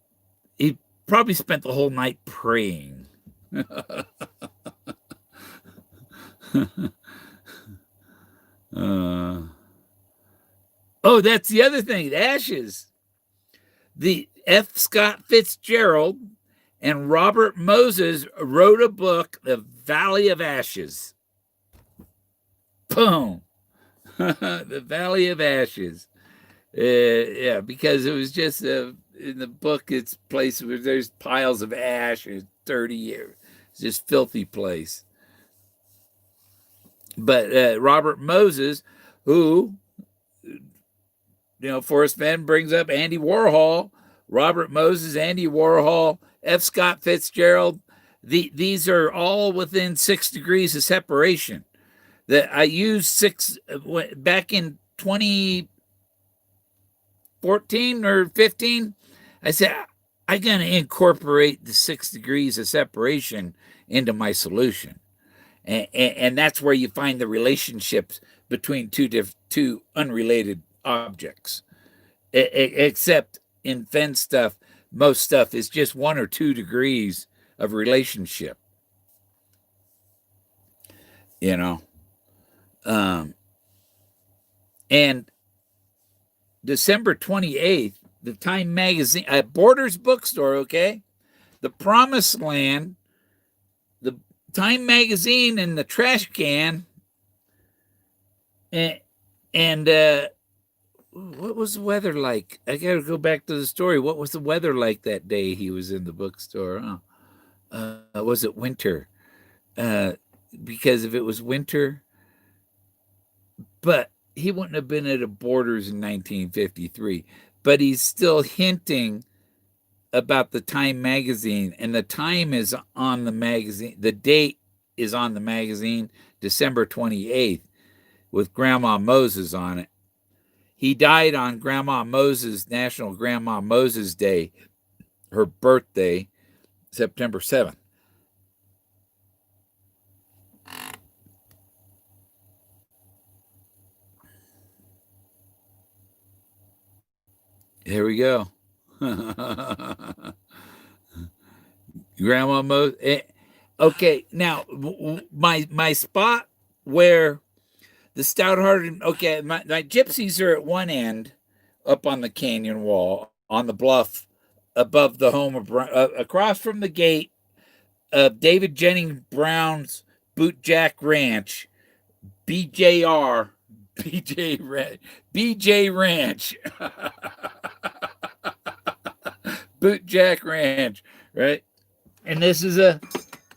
probably spent the whole night praying. That's the other thing, the ashes. The F. Scott Fitzgerald and Robert Moses wrote a book, The Valley of Ashes. Boom. The Valley of Ashes. Because it was just in the book, it's a place where there's piles of ash, 30 years. It's just filthy place. But Robert Moses, who, Forrest Fenn brings up Andy Warhol, Robert Moses, Andy Warhol, F. Scott Fitzgerald. These are all within 6 degrees of separation. That I used 6 back in 2014 or 15. I said, I'm going to incorporate the 6 degrees of separation into my solution. And that's where you find the relationships between two unrelated objects. Except in Fenn stuff, most stuff is just 1 or 2 degrees of relationship. And December 28th, the Time magazine at Borders Bookstore, okay, the Promised Land, the Time magazine in the trash can, and what was the weather like? I got to go back to the story. What was the weather like that day he was in the bookstore? Was it winter? Because if it was winter, but he wouldn't have been at a Borders in 1953. But he's still hinting about the Time magazine, and the time is on the magazine. The date is on the magazine, December 28th, with Grandma Moses on it. He died on National Grandma Moses Day, her birthday, September 7th. Here we go. Grandma Moses. Okay, now my spot where the stout-hearted, okay, my gypsies are at one end, up on the canyon wall, on the bluff, above the home of across from the gate of David Jennings Brown's Bootjack Ranch, BJ Ranch. Bootjack Ranch, right? And this is a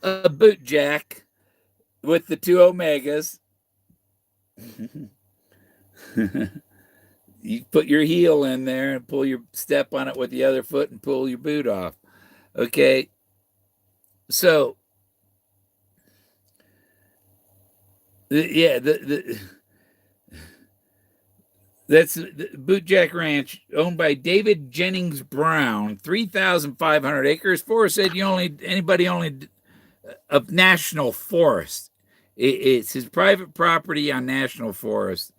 bootjack with the 2 omegas. You put your heel in there and pull your step on it with the other foot and pull your boot off. Okay. So Yeah, that's the Bootjack Ranch, owned by David Jennings Brown, 3,500 acres. Forrest said anybody only of National Forest. It's his private property on National Forest,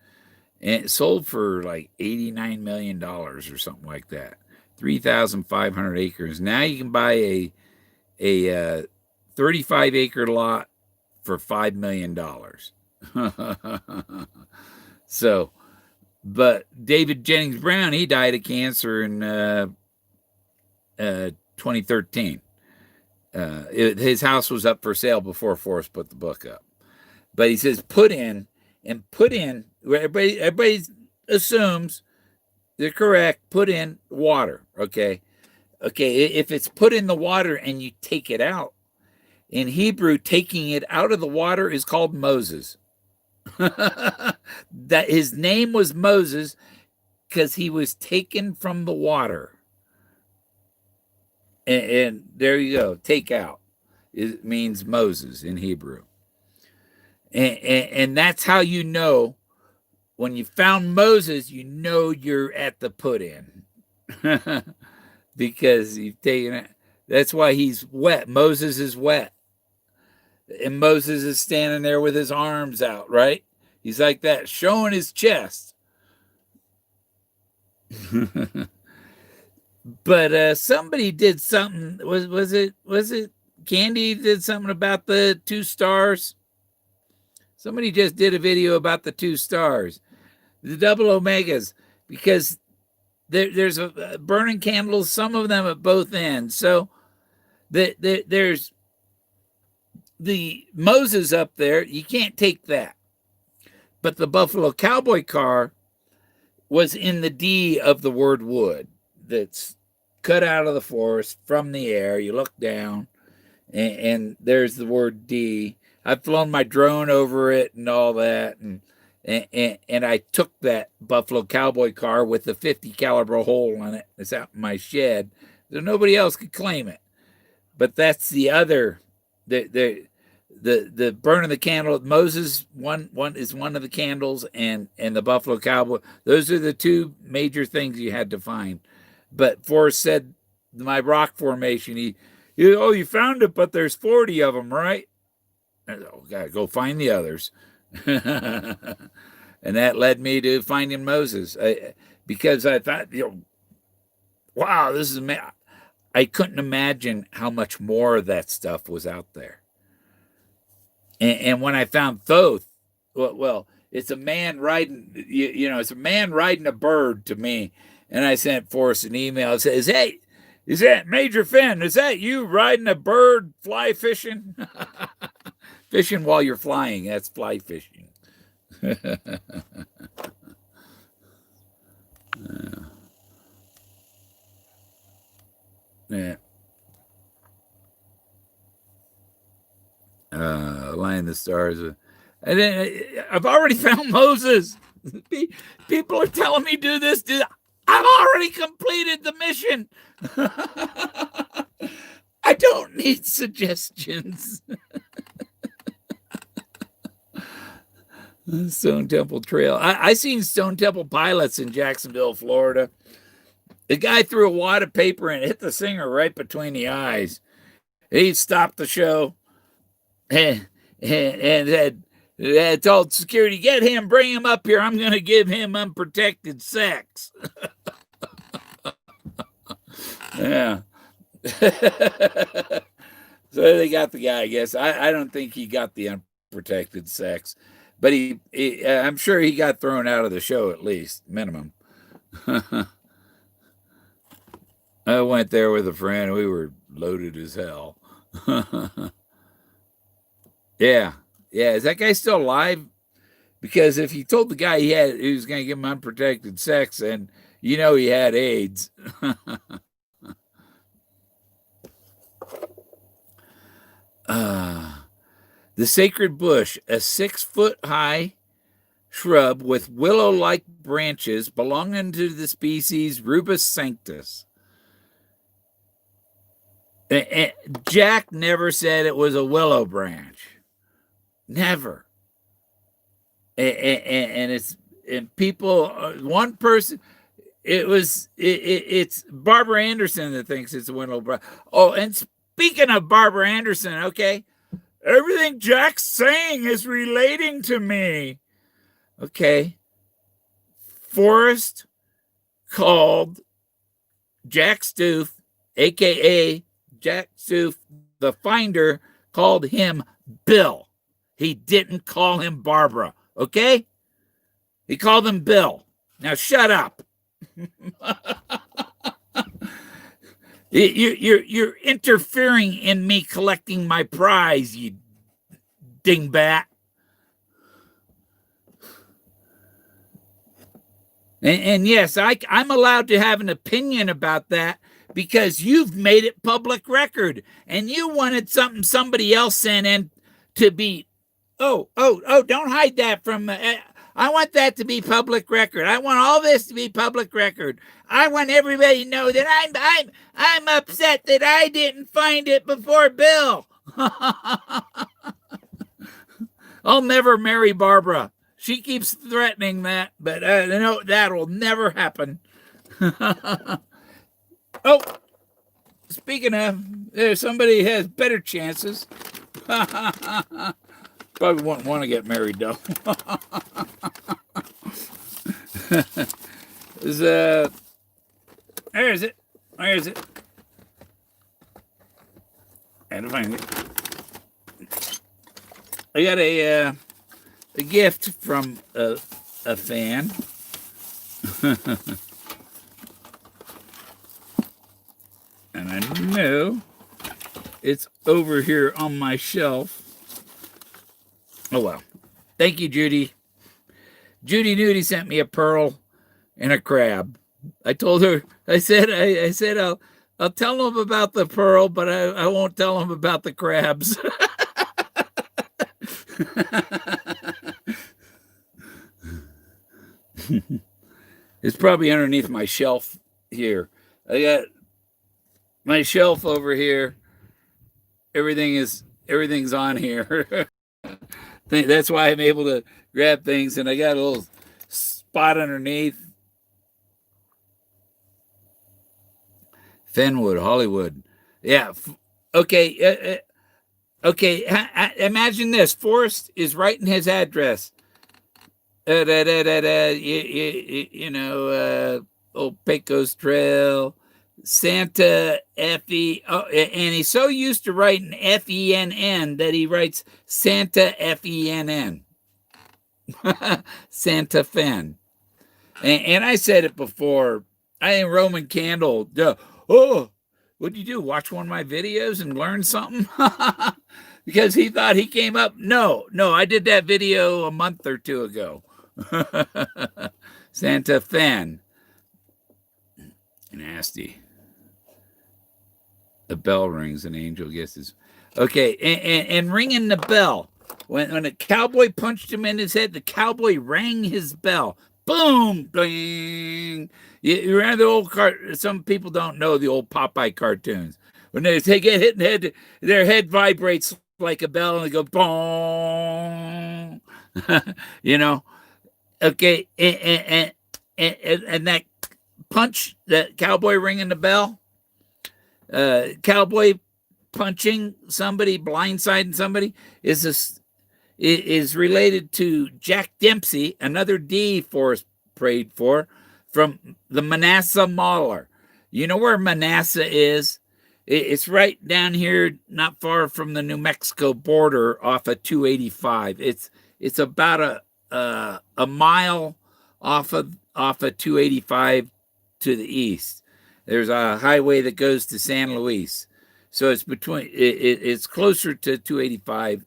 and it sold for like $89 million or something like that. 3,500 acres. Now you can buy a 35-acre lot for $5 million. So, but David Jennings Brown, he died of cancer in 2013. His house was up for sale before Forrest put the book up. But he says put in, everybody assumes they're correct, put in water, okay? Okay, if it's put in the water and you take it out, in Hebrew, taking it out of the water is called Moses. That his name was Moses because he was taken from the water. And there you go, take out. It means Moses in Hebrew. And that's how you know when you found Moses, you know you're at the put in. Because you've taken it. That's why he's wet. Moses is wet. And Moses is standing there with his arms out, right? He's like that, showing his chest. But somebody did something. Was it Candy did something about the 2 stars? Somebody just did a video about the 2 stars, the double omegas, because there's a burning candles, some of them at both ends. So there's the Moses up there. You can't take that. But the Buffalo Cowboy car was in the D of the word wood. That's cut out of the forest from the air. You look down, and there's the word D. I've flown my drone over it and all that, and I took that Buffalo Cowboy car with the 50 caliber hole in it. It's out in my shed, so nobody else could claim it. But that's the other, the burn of the candle. Moses one is one of the candles, and the Buffalo Cowboy. Those are the 2 major things you had to find. But Forrest said, my rock formation. You found it, but there's 40 of them, right? Oh, gotta go find the others. And that led me to finding Moses, because I thought, wow, this is I couldn't imagine how much more of that stuff was out there. And when I found Thoth, well, it's a man riding, it's a man riding a bird to me. And I sent Forrest an email. It says, hey, is that Major Fenn? Is that you riding a bird fly fishing? Fishing while you're flying, that's fly fishing. Yeah. Line the stars. And then I've already found Moses. People are telling me do this. I've already completed the mission. I don't need suggestions. Stone Temple Trail. I seen Stone Temple Pilots in Jacksonville, Florida. The guy threw a wad of paper and hit the singer right between the eyes. He stopped the show and had told security, get him, bring him up here. I'm going to give him unprotected sex. Yeah. So they got the guy, I guess. I don't think he got the unprotected sex, but I'm sure he got thrown out of the show at least, minimum. I went there with a friend. We were loaded as hell. Yeah. Is that guy still alive? Because if he told the guy he was going to give him unprotected sex, and he had AIDS. The sacred bush, a 6-foot-high shrub with willow-like branches belonging to the species Rubus sanctus. Jack never said it was a willow branch. Never. and it's and people. One person. It's Barbara Anderson that thinks it's Wendell Brown. Oh, and speaking of Barbara Anderson, okay, everything Jack's saying is relating to me. Okay, Forrest called Jack Stoof, aka Jack Stoof, the finder, called him Bill. He didn't call him Barbara. Okay, he called him Bill. Now shut up. You're interfering in me collecting my prize, you dingbat. And yes, I'm allowed to have an opinion about that because you've made it public record, and you wanted somebody else sent in to be. Oh! Don't hide that from. I want that to be public record. I want all this to be public record. I want everybody to know that I'm upset that I didn't find it before Bill. I'll never marry Barbara. She keeps threatening that, but no, that'll never happen. Oh, speaking of, there's somebody has better chances. Probably won't want to get married, though. Where is it? Where is it? I had to find it. I got a gift from a fan. And I know it's over here on my shelf. Oh, well. Thank you, Judy. Judy Nudie sent me a pearl and a crab. I told her, I said, I'll tell them about the pearl, but I won't tell them about the crabs. It's probably underneath my shelf here. I got my shelf over here. Everything's on here. That's why I'm able to grab things, and I got a little spot underneath. Fenwood, Hollywood. Yeah. Okay. Okay. Imagine this. Forrest is writing his address. Old Pecos Trail, Santa F-E. Oh, and he's so used to writing F-E-N-N that he writes Santa F-E-N-N. Santa Fenn. And I said it before. I ain't Roman Candle. Oh, what'd you do? Watch one of my videos and learn something? Because he thought he came up. No, I did that video a month or two ago. Santa Fenn. Nasty. The bell rings, an angel guesses. Okay, and ringing the bell. When a cowboy punched him in his head, the cowboy rang his bell. Boom! Bling! You remember the old some people don't know the old Popeye cartoons. When they get hit in the head, their head vibrates like a bell and they go boom. Okay, and that punch, that cowboy ringing the bell, cowboy punching somebody, blindsiding somebody, is related to Jack Dempsey, another D Forrest prayed for, from the Manassas Mauler. You know where Manassas is? It's right down here, not far from the New Mexico border, off of 285. It's about a mile off of 285 to the east. There's a highway that goes to San Luis, so it's it's closer to 285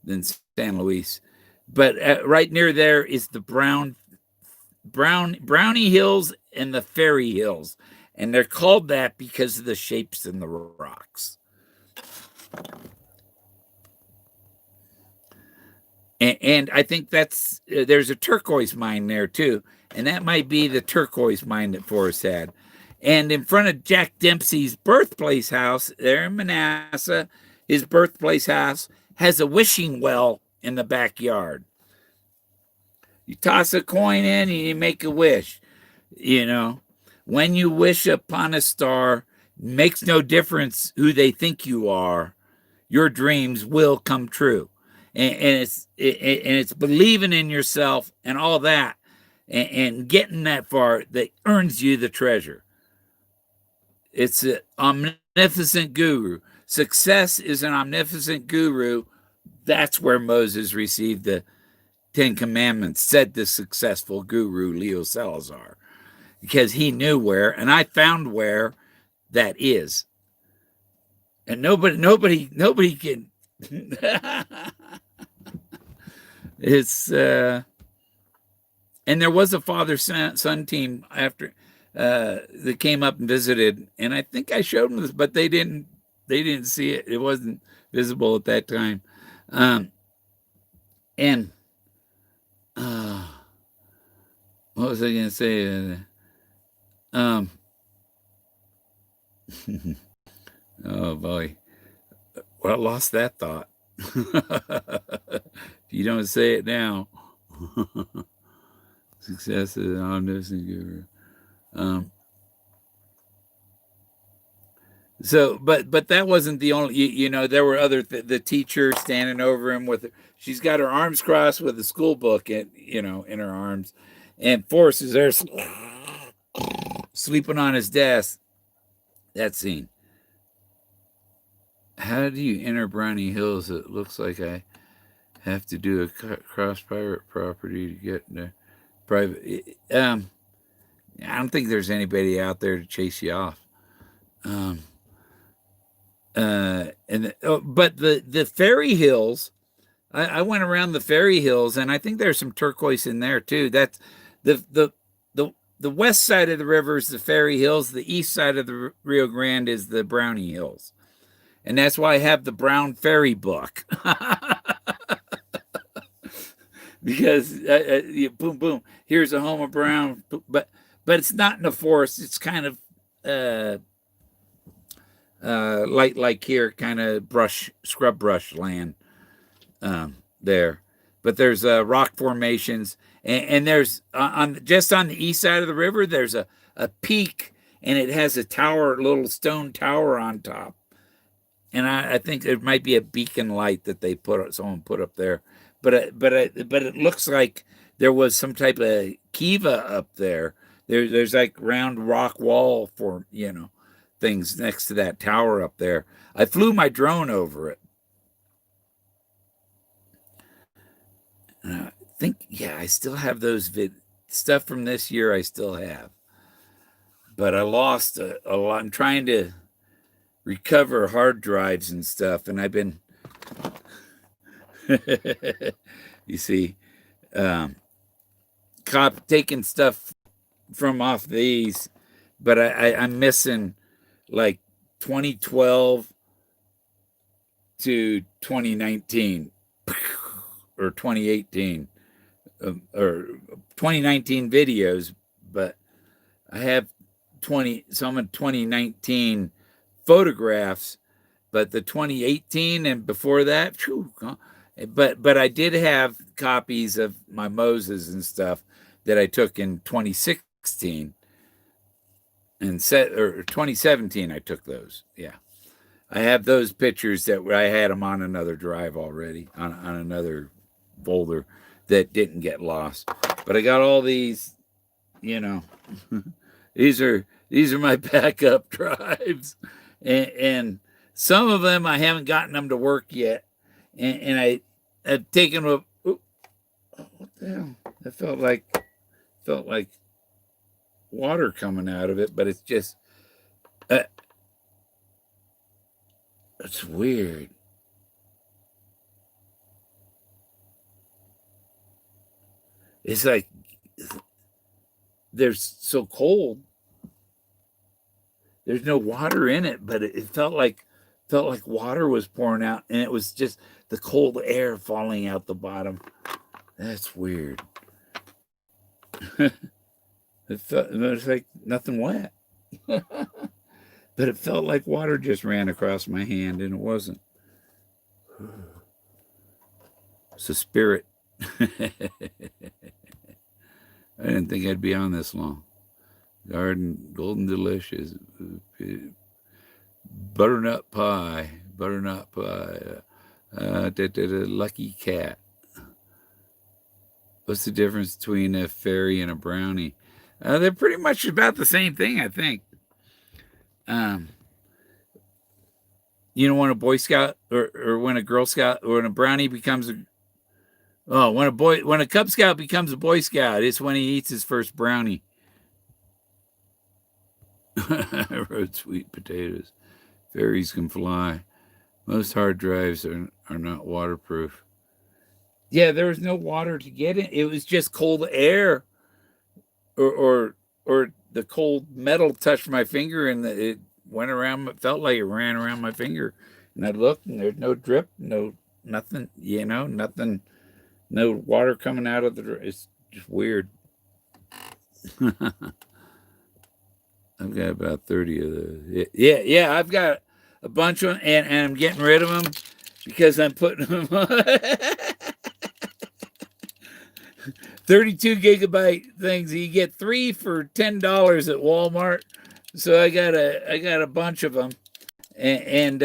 than San Luis, but right near there is the Brownie Hills and the Ferry Hills, and they're called that because of the shapes in the rocks. And I think there's a turquoise mine there too, and that might be the turquoise mine that Forrest had. And in front of Jack Dempsey's birthplace house there in Manassas, his birthplace house has a wishing well in the backyard. You toss a coin in and you make a wish. You know, when you wish upon a star, makes no difference who they think you are. Your dreams will come true, and it's believing in yourself and all that, and getting that far that earns you the treasure. It's an omnificent guru. Success is an omnificent guru. That's where Moses received the Ten Commandments, said the successful guru Leo Salazar, because he knew where, and I found where that is. And nobody can. It's and there was a father-son team after that came up and visited, and I think I showed them this, but they didn't see it. It wasn't visible at that time. And what was I going to say? Oh boy, well, I lost that thought. If you don't say it now, success is an omniscient guru. So, but that wasn't the only. You know, there were other the teacher standing over him with. She's got her arms crossed with a school book, in her arms, and Forrest is there sleeping on his desk. That scene. How do you enter Brownie Hills? It looks like I have to do a cross pirate property to get there. Private. I don't think there's anybody out there to chase you off. But the Fairy Hills, I went around the Fairy Hills, and I think there's some turquoise in there too. That's the west side of the river is the Fairy Hills. The east side of the Rio Grande is the Brownie Hills, and that's why I have the Brown Fairy book. Because boom, boom. Here's a home of brown, but it's not in the forest. It's kind of like here, kind of scrub brush land there. But there's rock formations, and there's just on the east side of the river. There's a peak, and it has a tower, little stone tower on top. And I think it might be a beacon light that someone put up there. But it looks like there was some type of kiva up there. There's like round rock wall for things next to that tower up there. I flew my drone over it. And I think I still have those stuff from this year. I still have, but I lost a lot. I'm trying to recover hard drives and stuff, and I've been. You see, taking stuff from off these, but I'm missing like 2012 to 2019 or 2018 or 2019 videos, but I have some of 2019 photographs, but the 2018 and before that, but I did have copies of my Moses and stuff that I took in 2016 and 2017. I took those. Yeah, I have those pictures that I had them on another drive already on another folder that didn't get lost. But I got all these. These are my backup drives, and some of them I haven't gotten them to work yet, and I've taken a. What the hell? That felt like water coming out of it, but it's just it's weird. It's like they're so cold. There's no water in it, but it felt like water was pouring out, and it was just the cold air falling out the bottom. That's weird. It was like nothing wet. But it felt like water just ran across my hand, and it wasn't. It's a spirit. I didn't think I'd be on this long. Garden, Golden Delicious, Butternut Pie, Lucky Cat. What's the difference between a fairy and a brownie? They're pretty much about the same thing, I think. Um, when a Boy Scout or when a Girl Scout or when a brownie becomes when a Cub Scout becomes a Boy Scout, it's when he eats his first brownie. I wrote sweet potatoes. Fairies can fly. Most hard drives are not waterproof. Yeah, there was no water to get in. It was just cold air, or the cold metal touched my finger, and it went around. It felt like it ran around my finger, and I looked, and there's no drip, no nothing. Nothing, no water coming out of the. It's just weird. I've got about 30 of those. Yeah, I've got a bunch of them, and I'm getting rid of them because I'm putting them on. 32 gigabyte things. You get 3 for $10 at Walmart. So I got a bunch of them, and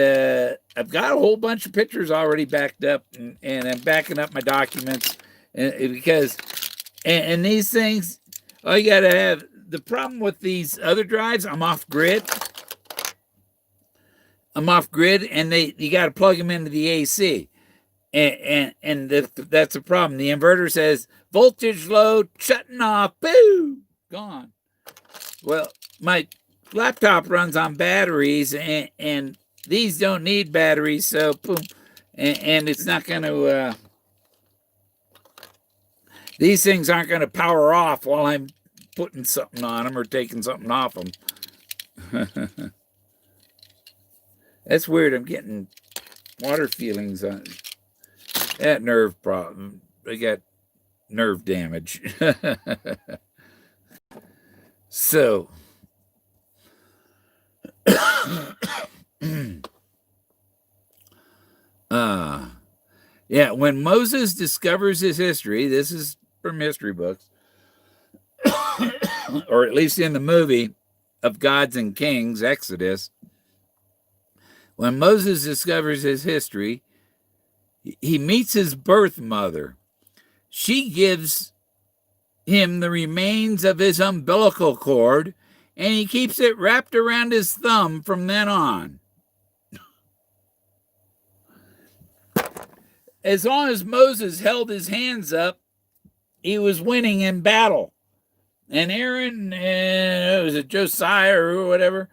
I've got a whole bunch of pictures already backed up, and I'm backing up my documents, because these things, all you gotta have. The problem with these other drives, I'm off grid, and you got to plug them into the AC, and that's a problem. The inverter says voltage low, shutting off, boo, gone. Well, my laptop runs on batteries, and these don't need batteries, so boom, and it's not going to. These things aren't going to power off while I'm putting something on them or taking something off them. That's weird. I'm getting water feelings on that nerve problem. I got nerve damage. So, yeah, when Moses discovers his history, this is from history books, or at least in the movie of Gods and Kings, Exodus, when Moses discovers his history, he meets his birth mother. She gives him the remains of his umbilical cord, and he keeps it wrapped around his thumb from then on. As long as Moses held his hands up, he was winning in battle. And Aaron, was it Josiah or whatever,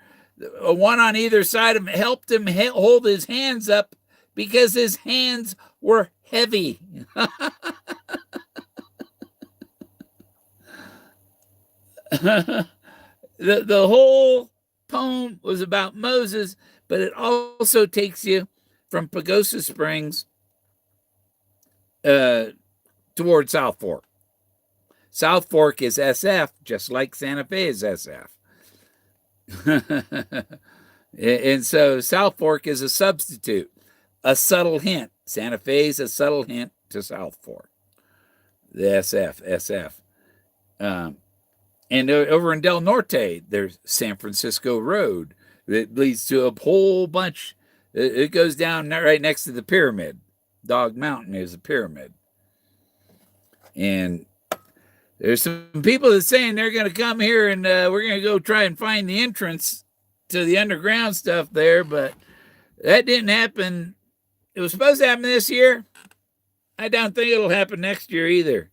one on either side of him, helped him hold his hands up because his hands were heavy. The whole poem was about Moses, but it also takes you from Pagosa Springs toward South Fork. South Fork is SF, just like Santa Fe is SF. And so South Fork is a substitute, a subtle hint. Santa Fe is a subtle hint to South Fork, the SF. And over in Del Norte, there's San Francisco Road that leads to a whole bunch. It goes down right next to the pyramid. Dog Mountain is a pyramid. And there's some people that are saying they're going to come here and we're going to go try and find the entrance to the underground stuff there, but that didn't happen. It was supposed to happen this year. I don't think it'll happen next year either.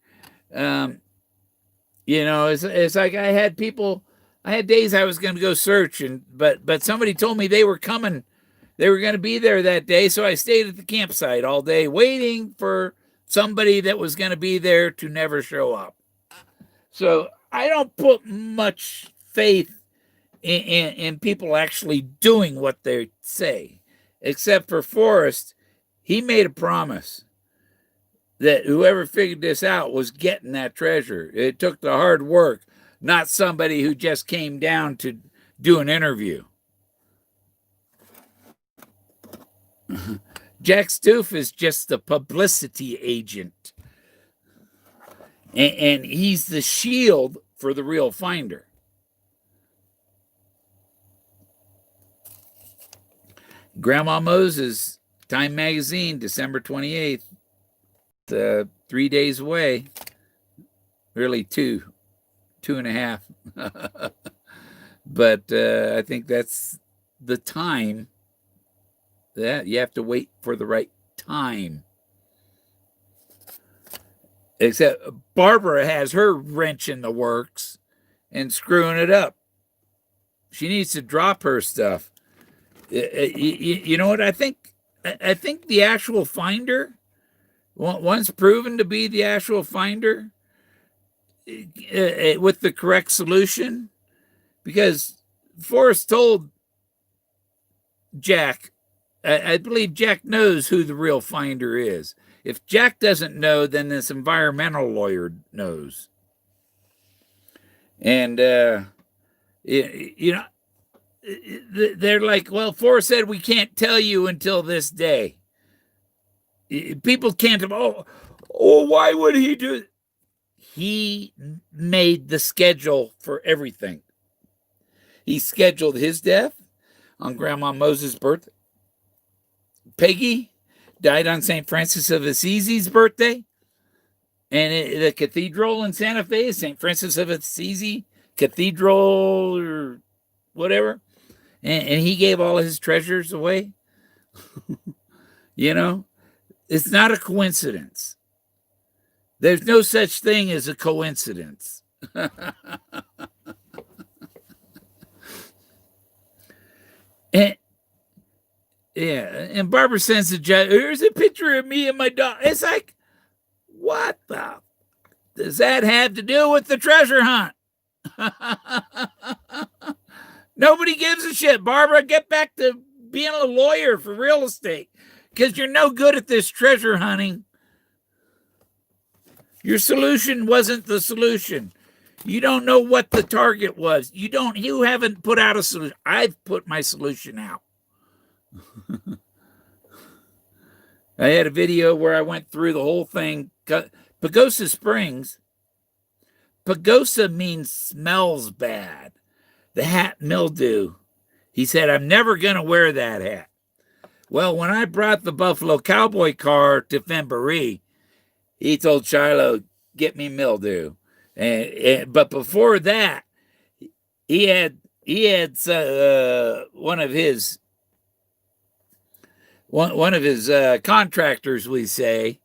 It's like I had days I was going to go search, but somebody told me they were coming. They were going to be there that day, so I stayed at the campsite all day waiting for somebody that was going to be there to never show up. So I don't put much faith in people actually doing what they say, except for Forrest. He made a promise that whoever figured this out was getting that treasure. It took the hard work, not somebody who just came down to do an interview. Jack Stoof is just the publicity agent. and he's the shield for the real finder. Grandma Moses, Time Magazine, December 28th, 3 days away. Really 2.5. But I think that's the time that you have to wait for the right time. Except Barbara has her wrench in the works and screwing it up. She needs to drop her stuff. You know what? I think the actual finder, once proven to be the actual finder, with the correct solution, because Forrest told Jack, I believe Jack knows who the real finder is. If Jack doesn't know, then this environmental lawyer knows. And, you know, they're like, well, Forrest said we can't tell you until this day. People can't, why would he do it? He made the schedule for everything. He scheduled his death on Grandma Moses' birthday. Peggy died on St. Francis of Assisi's birthday. And the cathedral in Santa Fe is St. Francis of Assisi Cathedral or whatever. And he gave all his treasures away. You know, it's not a coincidence. There's no such thing as a coincidence. And Barbara sends the judge, here's a picture of me and my dog. It's like, what the does that have to do with the treasure hunt? Nobody gives a shit. Barbara, get back to being a lawyer for real estate, because you're no good at this treasure hunting. Your solution wasn't the solution. You don't know what the target was. You haven't put out a solution. I've put my solution out. I had a video where I went through the whole thing. Pagosa Springs. Pagosa means smells bad. The hat mildew. He said, I'm never going to wear that hat. Well, when I brought the Buffalo Cowboy car to Fenn, he told Shiloh, get me mildew. But before that, he had one of his contractors, we say,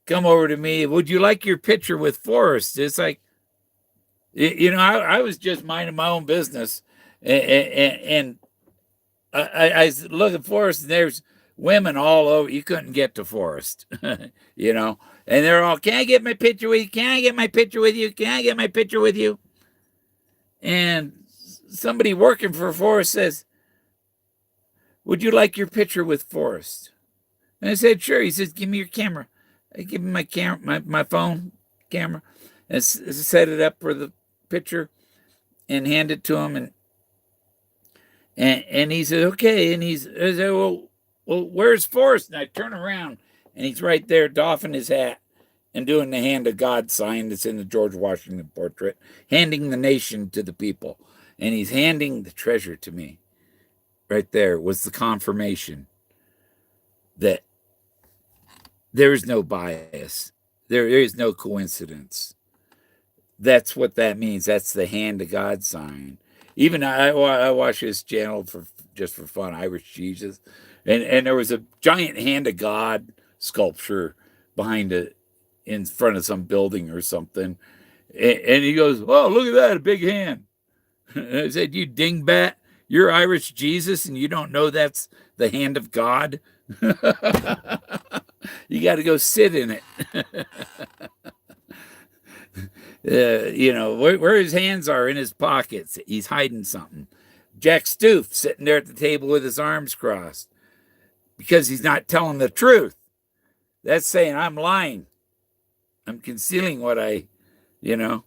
come over to me. Would you like your picture with Forrest? It's like, you know, I was just minding my own business, and I look at Forrest, and there's women all over. You couldn't get to Forrest, you know, and they're all, can I get my picture with you? Can I get my picture with you? Can I get my picture with you? And somebody working for Forrest says, would you like your picture with Forrest? And I said, sure. He says, give me your camera. I give him my camera, my phone camera, and set it up for the picture and hand it to him. And he said, okay. And I said, well, where's Forrest? And I turn around, and he's right there doffing his hat and doing the hand of God sign that's in the George Washington portrait, handing the nation to the people. And he's handing the treasure to me. Right there was the confirmation that there is no bias. There is no coincidence. That's what that means. That's the hand of God sign. Even I watch his channel just for fun, Irish Jesus. And there was a giant hand of God sculpture in front of some building or something. And he goes, oh, look at that, a big hand. And I said, you dingbat. You're Irish Jesus, and you don't know that's the hand of God? You got to go sit in it. You know, where his hands are in his pockets, he's hiding something. Jack Stoof sitting there at the table with his arms crossed because he's not telling the truth. That's saying, I'm lying. I'm concealing what you know.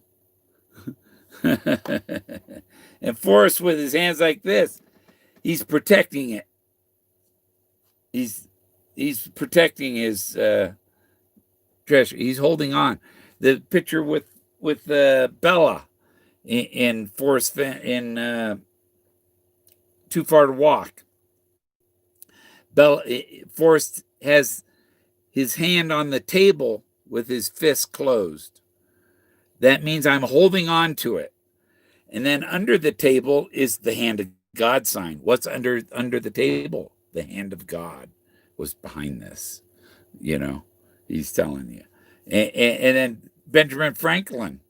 And Forrest with his hands like this, he's protecting it. He's protecting his treasure. He's holding on. the picture with Bella in Forrest in Too Far to Walk. Forrest has his hand on the table with his fist closed. That means I'm holding on to it. And then under the table is the hand of God sign. What's under the table? The hand of God was behind this. He's telling you. And then Benjamin Franklin,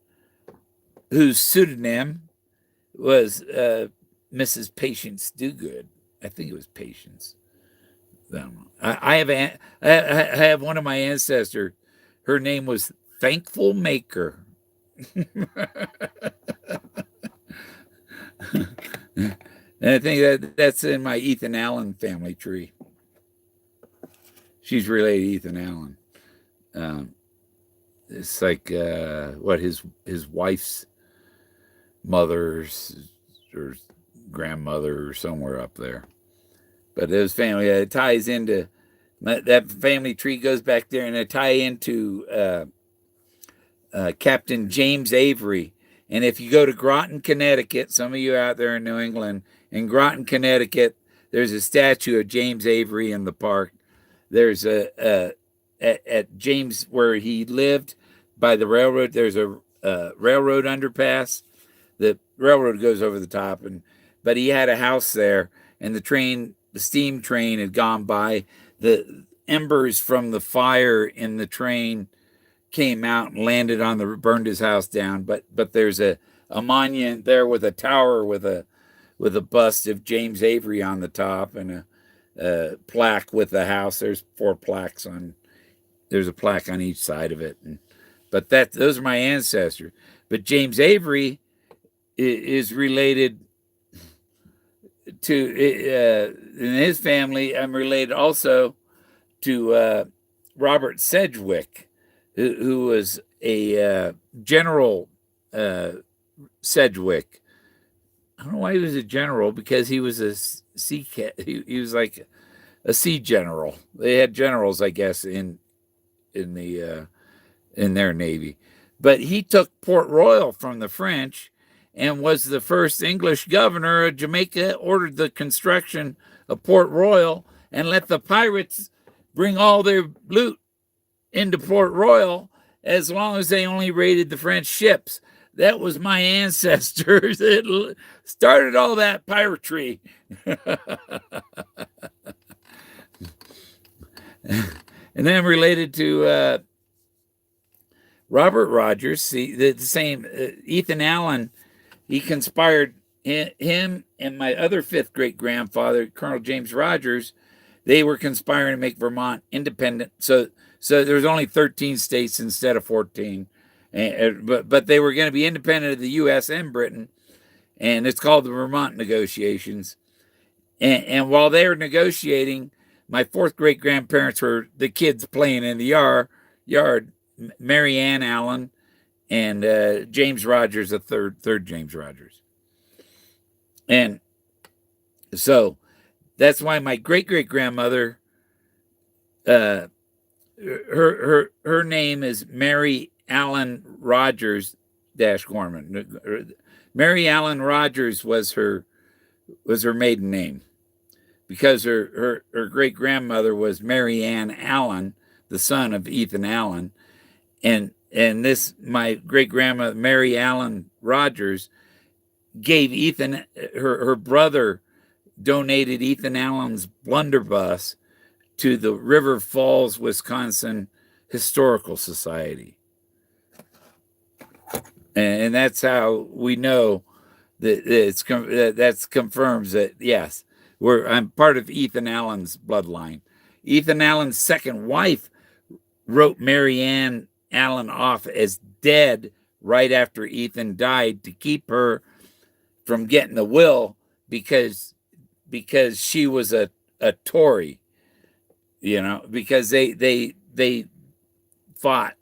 whose pseudonym was Mrs. Patience Dogood. I think it was Patience. I have one of my ancestors. Her name was Thankful Maker. And I think that's in my Ethan Allen family tree. She's related to Ethan Allen. It's like what his wife's mother's or grandmother or somewhere up there. But those family, it ties into that family tree goes back there, and it tie into Captain James Avery. And if you go to Groton, Connecticut, some of you out there in New England, in Groton, Connecticut, there's a statue of James Avery in the park. There's at James, where he lived by the railroad, there's a railroad underpass. The railroad goes over the top, but he had a house there, and the steam train had gone by. The embers from the fire in the train came out and landed burned his house down. But there's a monument there with a tower with a bust of James Avery on the top, and a plaque with the house. There's 4 plaques there's a plaque on each side of it. But those are my ancestors. But James Avery is related to, in his family, I'm related also to Robert Sedgwick, who was a General Sedgwick. I don't know why he was a general, because he was a sea cat. He was like a sea general. They had generals, I guess, in their navy. But he took Port Royal from the French and was the first English governor of Jamaica, ordered the construction of Port Royal, and let the pirates bring all their loot into Port Royal as long as they only raided the French ships. That was my ancestors that started all that piracy. And then I'm related to Robert Rogers. See, the same Ethan Allen. He conspired, him and my other 5th great grandfather, Colonel James Rogers. They were conspiring to make Vermont independent. So there's only 13 states instead of 14. But they were going to be independent of the U.S. and Britain, and it's called the Vermont negotiations. And while they were negotiating, my 4th great grandparents were the kids playing in the yard. Mary Ann Allen and James Rogers, the third James Rogers. And so that's why my great great grandmother, her name is Mary Allen Rogers Gorman. Mary Allen Rogers was her maiden name, because her great grandmother was Mary Ann Allen, the son of Ethan Allen, and this, my great grandma Mary Allen Rogers, gave Ethan, her brother donated Ethan Allen's blunderbuss to the River Falls, Wisconsin Historical Society. And that's how we know that confirms that, yes, I'm part of Ethan Allen's bloodline. Ethan Allen's second wife wrote Mary Ann Allen off as dead right after Ethan died, to keep her from getting the will, because she was a Tory, because they fought.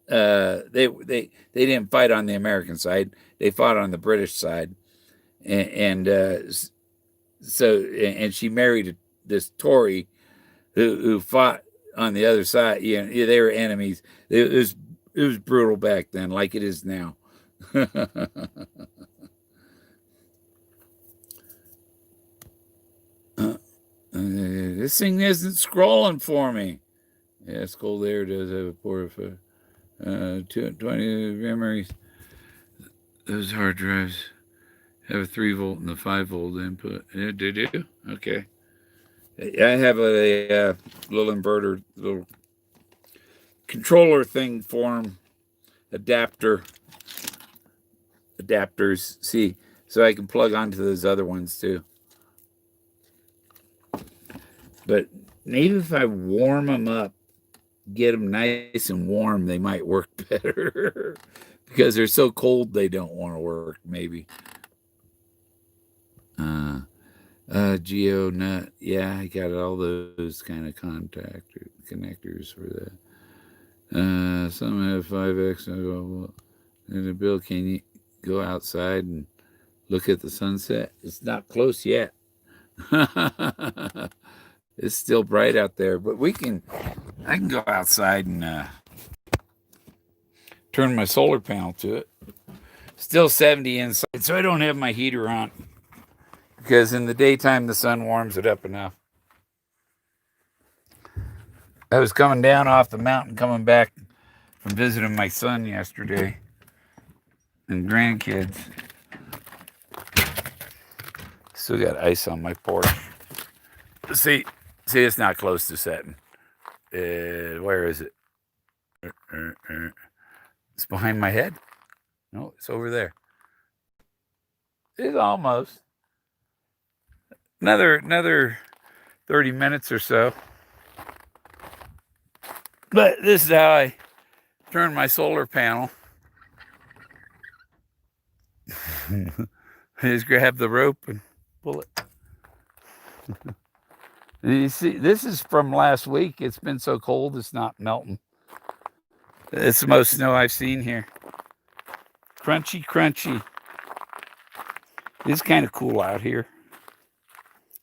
They didn't fight on the American side; they fought on the British side, and she married this Tory who fought on the other side. They were enemies. It it was brutal back then, like it is now. This thing isn't scrolling for me. Yeah, it's cold air does have a port of 20 memories. Those hard drives have a 3-volt and a 5-volt input. Yeah, they do? Okay. I have a little inverter, little controller thing for them, adapters. See, so I can plug onto those other ones too. But maybe if I warm them up, get them nice and warm, they might work better. Because they're so cold, they don't want to work, maybe. Geo nut. Yeah, I got all those kind of connectors for that. Some have 5X. And the bill, can you go outside and look at the sunset? It's not close yet. It's still bright out there, but I can go outside and turn my solar panel to it. Still 70 inside, so I don't have my heater on because in the daytime the sun warms it up enough. I was coming down off the mountain, coming back from visiting my son yesterday and grandkids. Still got ice on my porch. See, it's not close to setting. Where is it? It's behind my head. No, it's over there. It's almost. Another 30 minutes or so. But this is how I turn my solar panel. I just grab the rope and pull it. You see, this is from last week. It's been so cold, it's not melting. It's the most snow I've seen here. Crunchy, crunchy. It's kind of cool out here.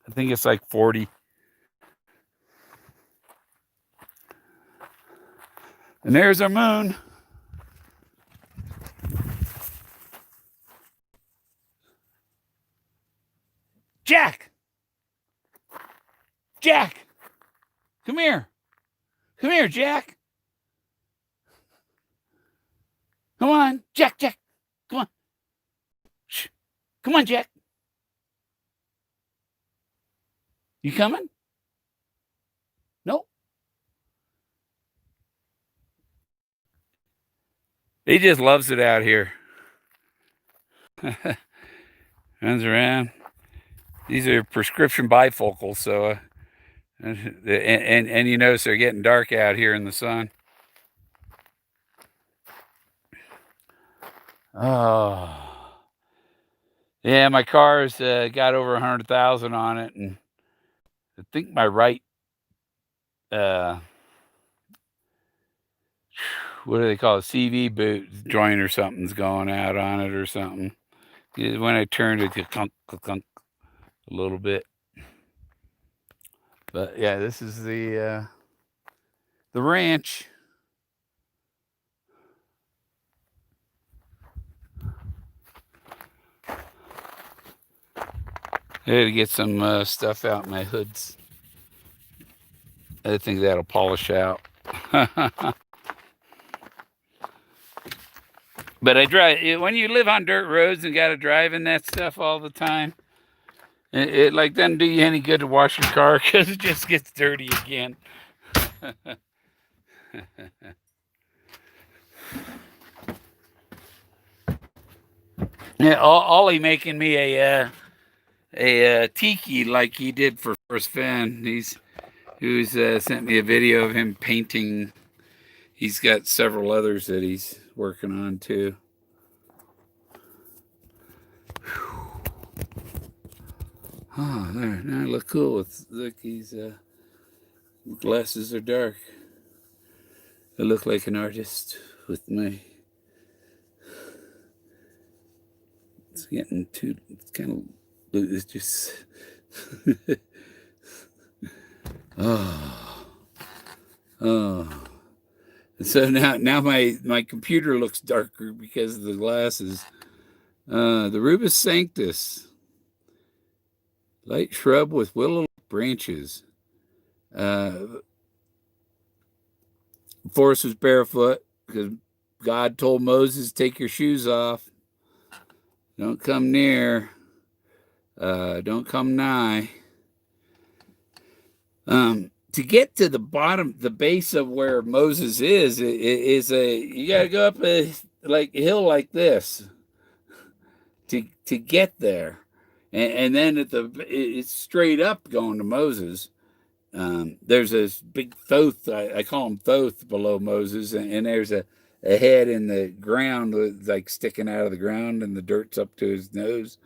I think it's like 40. And there's our moon. Jack! Jack! Come here. Come here, Jack. Come on, Jack. Come on. Shh. Come on, Jack. You coming? No. He just loves it out here. Runs around. These are prescription bifocals, so and you notice they're getting dark out here in the sun. Oh, yeah, my car's got over 100,000 on it, and I think my right, what do they call it, CV boot joint or something's going out on it or something. When I turned it, clunk a little bit. But yeah, this is the ranch. I had to get some stuff out my hoods. I think that'll polish out. But I drive, when you live on dirt roads and got to drive in that stuff all the time, it like doesn't do you any good to wash your car because it just gets dirty again. Yeah, Ollie making me a tiki like he did for Fenn. He's sent me a video of him painting. He's got several others that he's working on too. Oh, there, now I look cool. Look, he's glasses are dark. I look like an artist with my. It's getting too. It's kind of. It's just. Oh. So now my computer looks darker because of the glasses. The Rubus sanctus, light shrub with willow branches. Forrest was barefoot because God told Moses, take your shoes off. Don't come near. Don't come nigh. To get to the bottom, the base of where Moses is you got to go up a hill like this to get there, and then it's straight up going to Moses. There's this big thoth, I call him thoth, below Moses, and there's a head in the ground, like sticking out of the ground, and the dirt's up to his nose,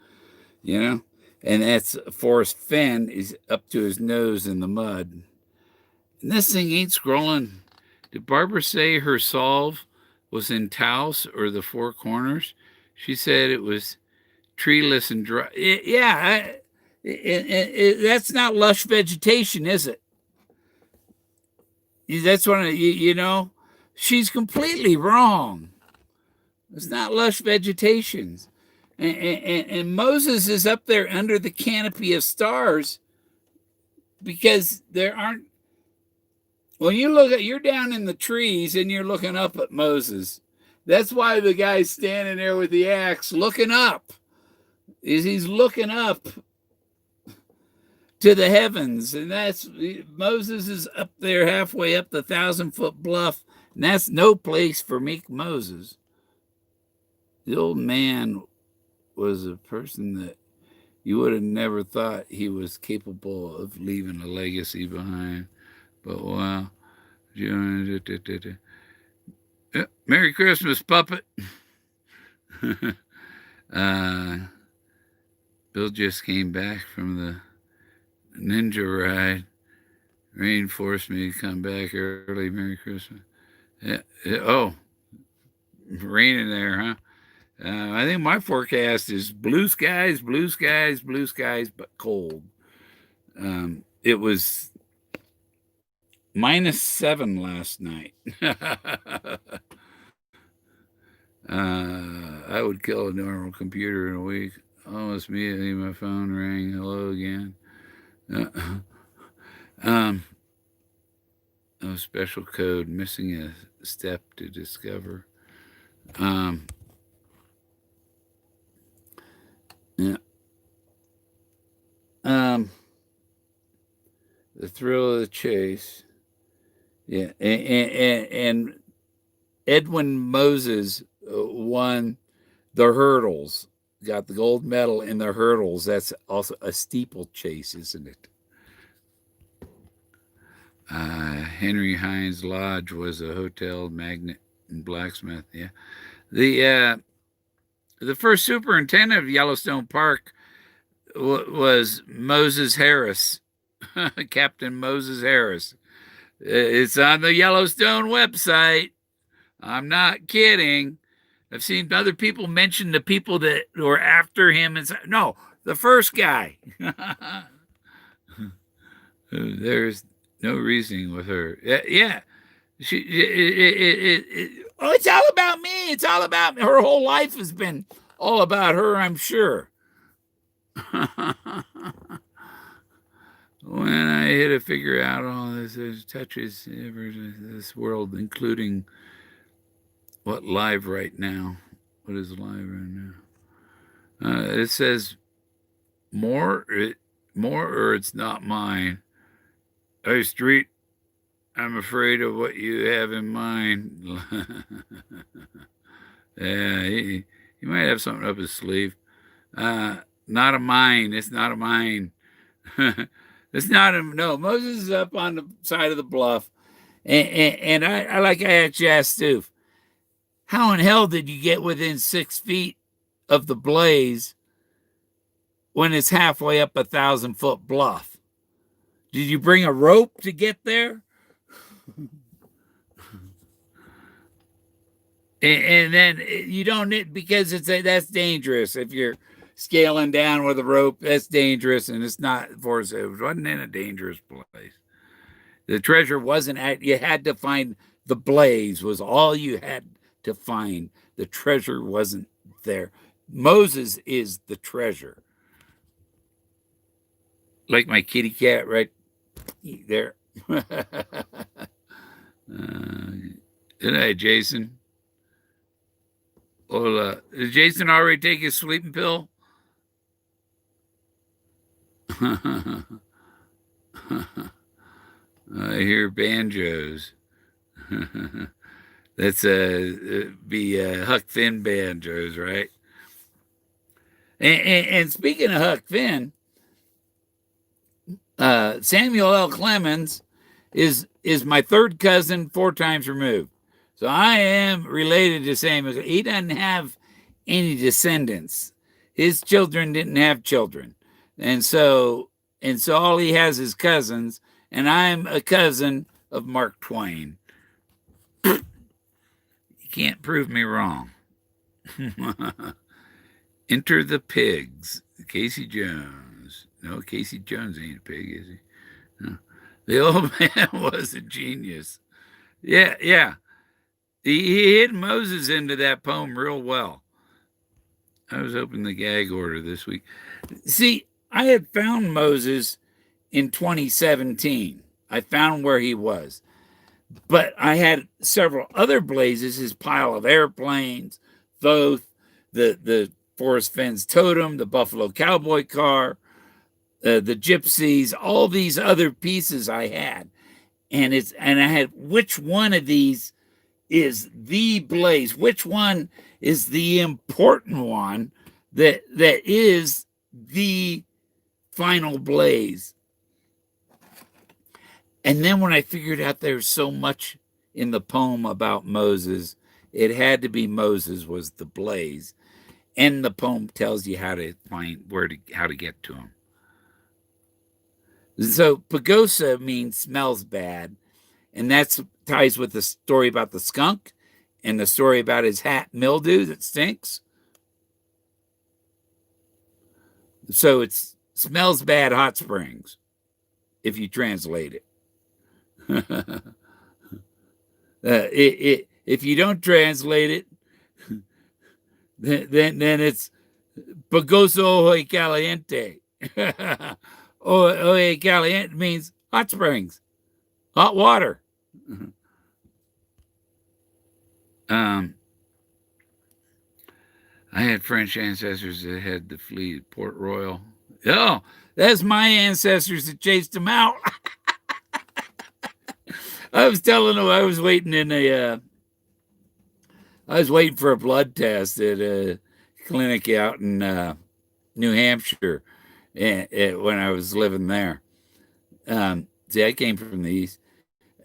and that's Forrest Fenn is up to his nose in the mud. And this thing ain't scrolling. Did Barbara say her solve was in Taos or the Four Corners? She said it was treeless and dry. That's not lush vegetation, is it? That's what she's completely wrong. It's not lush vegetation. And Moses is up there under the canopy of stars because there aren't. When you're down in the trees and you're looking up at Moses. That's why the guy's standing there with the axe looking up. He's looking up to the heavens, and Moses is up there halfway up the 1,000-foot bluff, and that's no place for meek Moses. The old man was a person that you would have never thought he was capable of leaving a legacy behind. But wow. Merry Christmas, puppet. Bill just came back from the ninja ride. Rain forced me to come back early. Merry Christmas. Oh, raining there, huh? I think my forecast is blue skies, but cold. It was -7 last night. I would kill a normal computer in a week. Almost immediately my phone rang. Hello again. No special code, missing a step to discover. The thrill of the chase. Yeah, and Edwin Moses won the hurdles, got the gold medal in the hurdles. That's also a steeplechase, isn't it? Henry Hines Lodge was a hotel magnate and blacksmith. Yeah, the first superintendent of Yellowstone Park was Moses Harris, Captain Moses Harris. It's on the Yellowstone website. I'm not kidding. I've seen other people mention the people that were after him. And no, the first guy. There's no reasoning with her. Yeah. It's all about me. It's all about me. Her whole life has been all about her, I'm sure. When I hit to figure out all this, it touches this world, including what live right now. What is live right now? It says more or it's not mine. Hey, Street, I'm afraid of what you have in mind. Yeah, he might have something up his sleeve. Not a mine. It's not a mine. It's not a, no, Moses is up on the side of the bluff. And I actually asked Stu, how in hell did you get within 6 feet of the blaze when it's halfway up a 1,000-foot bluff? Did you bring a rope to get there? And then you don't, because that's dangerous. If you're scaling down with a rope, that's dangerous, and it's not. It wasn't in a dangerous place. The treasure wasn't you had to find the blaze was all you had to find. The treasure wasn't there. Moses is the treasure. Like my kitty cat right there. Good night, Jason. Hola. Did Jason already take his sleeping pill? I hear banjos. That's Huck Finn banjos, right? And speaking of Huck Finn, Samuel L. Clemens is my third cousin, 4 times removed. So I am related to Samuel. He doesn't have any descendants. His children didn't have children. And so all he has is cousins, and I'm a cousin of Mark Twain. You can't prove me wrong. Enter the pigs. Casey Jones. No, Casey Jones ain't a pig, is he? No. The old man was a genius. Yeah. He hit Moses into that poem real well. I was hoping the gag order this week. See, I had found Moses in 2017. I found where he was. But I had several other blazes, his pile of airplanes, Thoth, the Forrest Fenn's totem, the Buffalo Cowboy car, the gypsies, all these other pieces I had. And I had, which one of these is the blaze? Which one is the important one that is the final blaze? And then when I figured out there's so much in the poem about Moses, it had to be Moses was the blaze. And the poem tells you how to find how to get to him. So Pagosa means smells bad. And that ties with the story about the skunk and the story about his hat mildew that stinks. So it smells bad hot springs, if you translate it. If you don't translate it, then it's Pagoso Oje Caliente. Oje Caliente means hot springs, hot water. I had French ancestors that had to flee Port Royal. Oh, that's my ancestors that chased them out. I was telling them I was waiting for a blood test at a clinic out in New Hampshire when I was living there. See, I came from the East.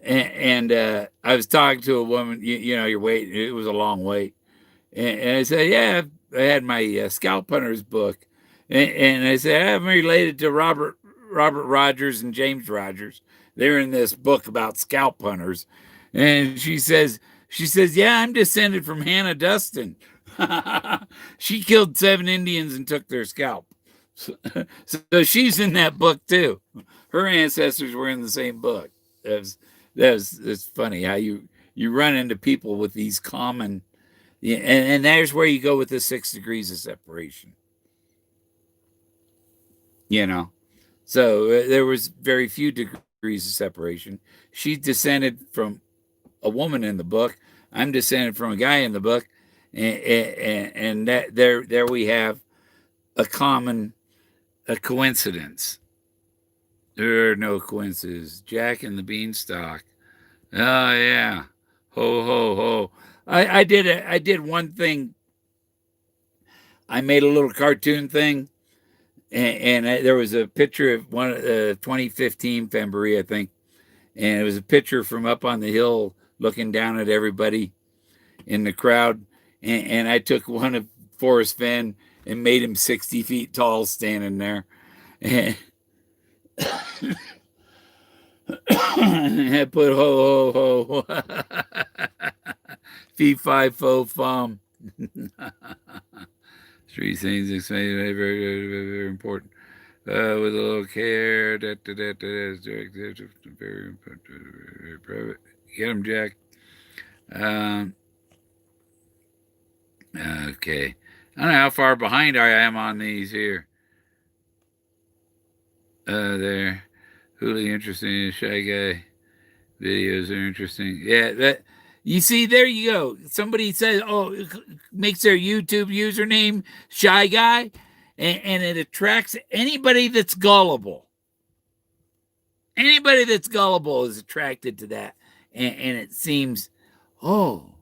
And I was talking to a woman, you know, you're waiting. It was a long wait. And I said, yeah, I had my Scalp Hunters book. And I said, I'm related to Robert Rogers and James Rogers. They're in this book about scalp hunters. And she says, yeah, I'm descended from Hannah Dustin. She killed 7 Indians and took their scalp. So she's in that book too. Her ancestors were in the same book. That's funny how you run into people with these common, and there's where you go with the 6 degrees of separation. You know, so there was very few degrees of separation. She's descended from a woman in the book. I'm descended from a guy in the book, and that there we have a coincidence. There are no coincidences. Jack and the Beanstalk. Oh yeah, ho ho ho. I did one thing. I made a little cartoon thing, and there was a picture of 2015 February, I think, and it was a picture from up on the hill looking down at everybody in the crowd, and I took one of Forrest Fenn and made him 60 feet tall standing there. And I put ho ho ho fee fi fo fum. 3 things that's very, very, very important. With a little care, very important, very private. Get him, Jack. Um, okay. I don't know how far behind I am on these here. There. Huli interesting. Shy Guy videos are interesting. Yeah, that you see, there you go. Somebody says, "Oh, makes their YouTube username Shy Guy," and it attracts anybody that's gullible. Anybody that's gullible is attracted to that, and it seems, oh,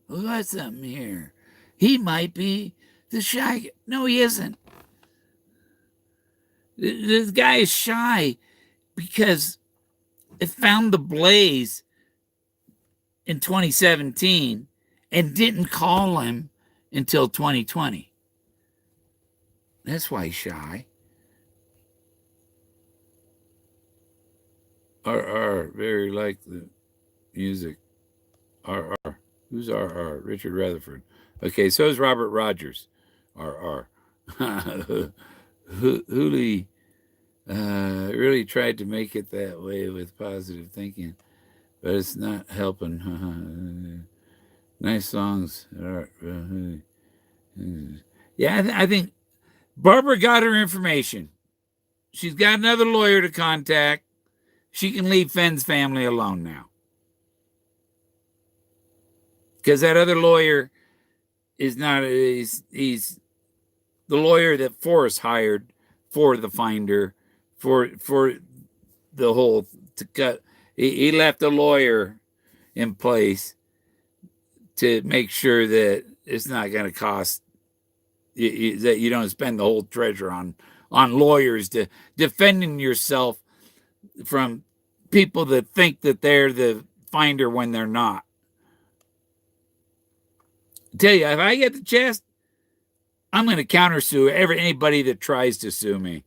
we got something here. He might be the shy guy. No, he isn't. This guy is shy because it found the blaze in 2017 and didn't call him until 2020. That's why he's shy. RR, very like the music. RR. Who's RR? Richard Rutherford. Okay, so is Robert Rogers. RR. Hooley really tried to make it that way with positive thinking, but it's not helping. Nice songs. Yeah, I think Barbara got her information. She's got another lawyer to contact. She can leave Fenn's family alone now. Because that other lawyer is not, he's the lawyer that Forrest hired for the finder, for the whole, to cut. He left a lawyer in place to make sure that it's not going to cost, that you don't spend the whole treasure on lawyers to defending yourself from people that think that they're the finder when they're not. I tell you, if I get the chest, I'm going to countersue anybody that tries to sue me.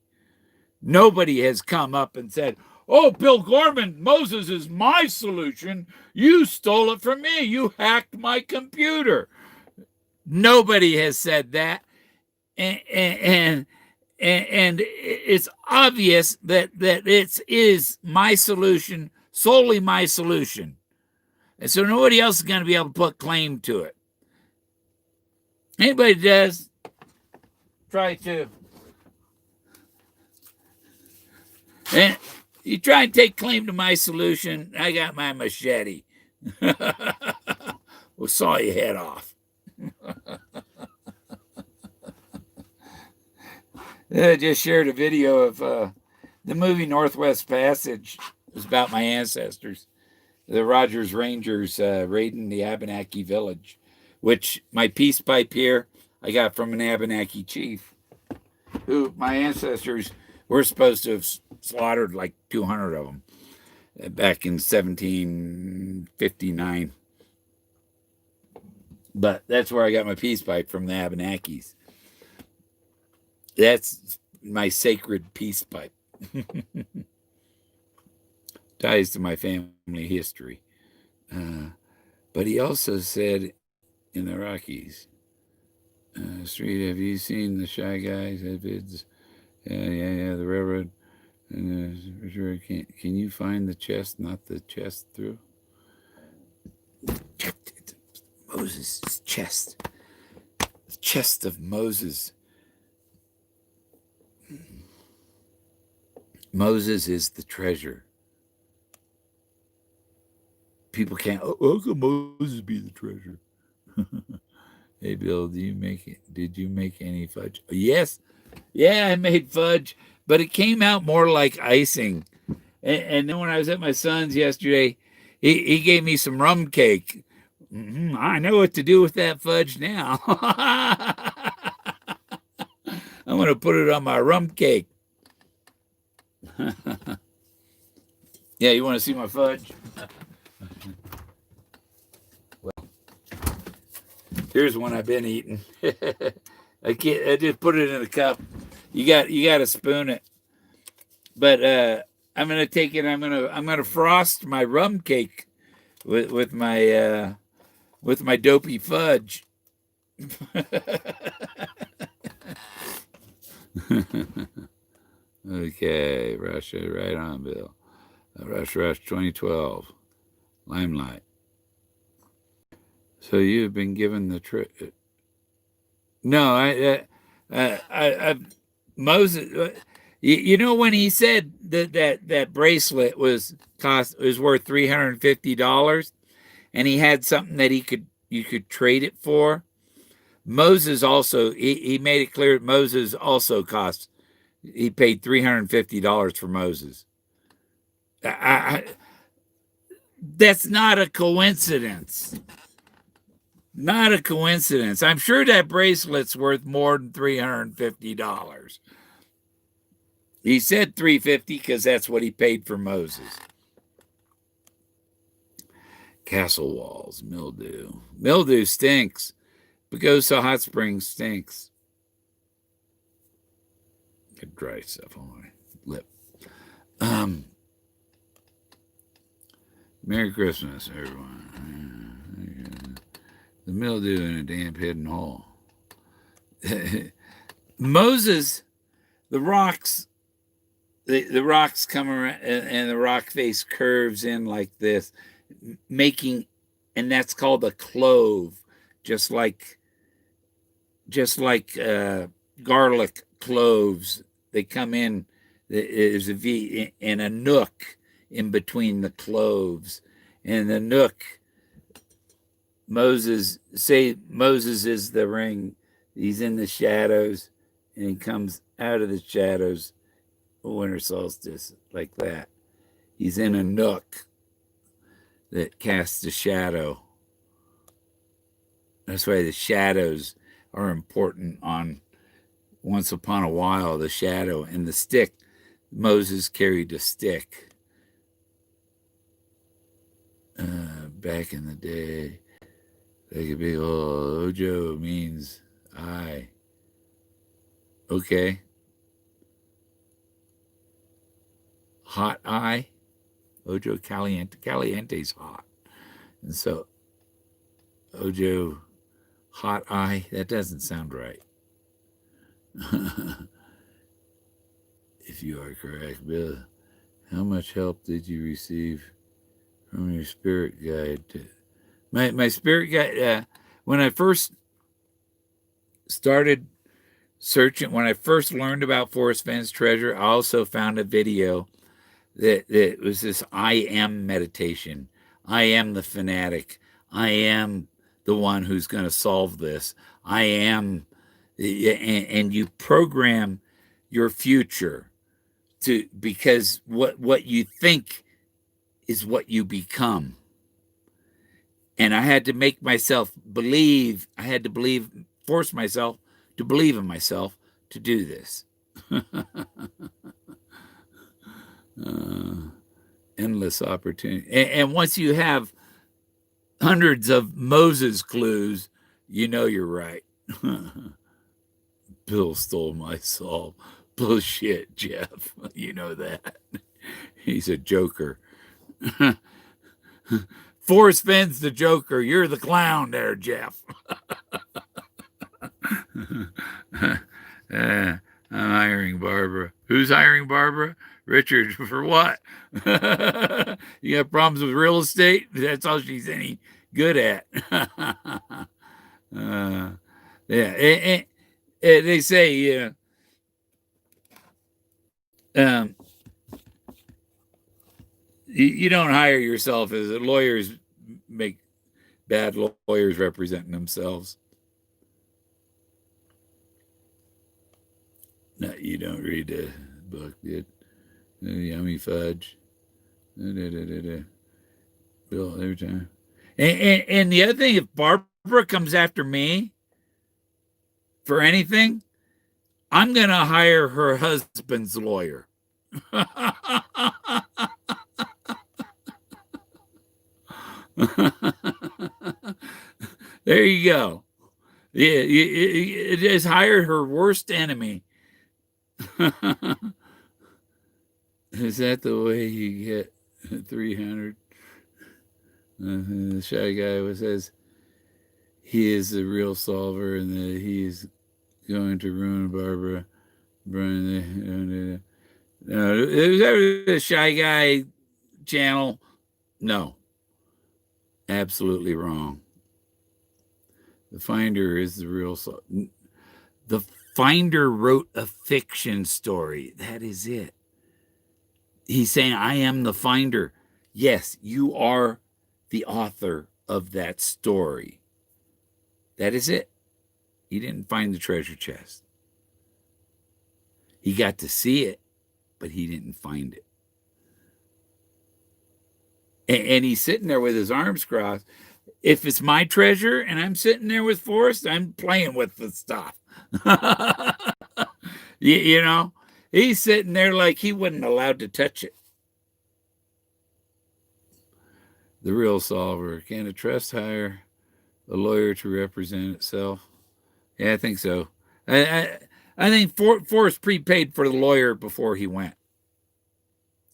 Nobody has come up and said, "Oh, Bill Gorman, Moses is my solution. You stole it from me. You hacked my computer." Nobody has said that. And it's obvious that it is my solution, solely my solution. And so nobody else is going to be able to put claim to it. Anybody does, try to. And you try and take claim to my solution, I got my machete. We'll saw your head off. I just shared a video of the movie Northwest Passage. It was about my ancestors, the Rogers Rangers raiding the Abenaki village, which my peace pipe here I got from an Abenaki chief, who my ancestors were supposed to have slaughtered like 200 of them back in 1759. But that's where I got my peace pipe, from the Abenakis. That's my sacred peace pipe. Ties to my family history. But he also said in the Rockies, Street, have you seen the Shy Guys? Yeah, the railroad. Can you find the chest, not the chest through? Moses' chest. The chest of Moses. Moses is the treasure. People can't, how can Moses be the treasure? Hey, Bill, did you make any fudge? Yes. Yeah, I made fudge, but it came out more like icing. And then when I was at my son's yesterday, he gave me some rum cake. I know what to do with that fudge now. I'm going to put it on my rum cake. Yeah, you want to see my fudge? Well, here's one I've been eating. I just put it in a cup. You got to spoon it. But I'm gonna take it. I'm gonna frost my rum cake with my dopey fudge. Okay, Russia, right on, Bill. Rush 2012, Limelight. So you have been given the trick. No, Moses. You know when he said that bracelet was worth $350, and he had something that you could trade it for. Moses also he made it clear that Moses also cost. He paid $350 for Moses. That's not a coincidence. Not a coincidence. I'm sure that bracelet's worth more than $350. He said $350 because that's what he paid for Moses. Castle walls, mildew. Mildew stinks. Bagosa Hot Springs stinks. Get dry stuff on my lip. Merry Christmas, everyone. The mildew in a damp hidden hole. Moses, the rocks come around and the rock face curves in like this, and that's called a clove, just like garlic cloves. They come in. There's a V and a nook in between the cloves, and the nook. Moses is the ring. He's in the shadows, and he comes out of the shadows. Winter solstice, like that. He's in a nook that casts a shadow. That's why the shadows are important on Once Upon a While, the shadow and the stick. Moses carried a stick. Back in the day, like a big old Ojo means I. Okay. Hot eye. Ojo caliente. Caliente's hot. And so Ojo hot eye, that doesn't sound right. If you are correct, Bill, how much help did you receive from your spirit guide? My spirit guide, when I first started searching, when I first learned about Forrest Fenn's treasure, I also found a video that was this I am meditation. I am the fanatic. I am the one who's going to solve this. I am, and you program your future because what you think is what you become. And I had to make myself believe. I had to force myself to believe in myself to do this. Endless opportunity. And once you have hundreds of Moses clues, you know you're right. Bill stole my soul. Bullshit, Jeff. You know that. He's a joker. Forrest Fenn's the joker. You're the clown there, Jeff. I'm hiring Barbara. Who's hiring Barbara? Richard. For what? You got problems with real estate? That's all she's any good at. Yeah. They say, you don't hire yourself as lawyers make bad lawyers representing themselves. No, you don't read the book, did? Yummy fudge. Bill every time. And the other thing, if Barbara comes after me for anything, I'm going to hire her husband's lawyer. There you go. Yeah, it just hired her worst enemy. Is that the way you get 300? The shy guy says he is the real solver and that he's going to ruin Barbara. Brian, no, is that the shy guy channel? No, absolutely wrong. The finder is the real soul. The finder wrote a fiction story. That is it. He's saying, I am the finder. Yes, you are the author of that story. That is it. He didn't find the treasure chest. He got to see it, but he didn't find it. And he's sitting there with his arms crossed. If it's my treasure and I'm sitting there with Forrest, I'm playing with the stuff. you know, he's sitting there like he wasn't allowed to touch it. The real solver. Can a trust hire a lawyer to represent itself? Yeah, I think so. I think Forrest prepaid for the lawyer before he went.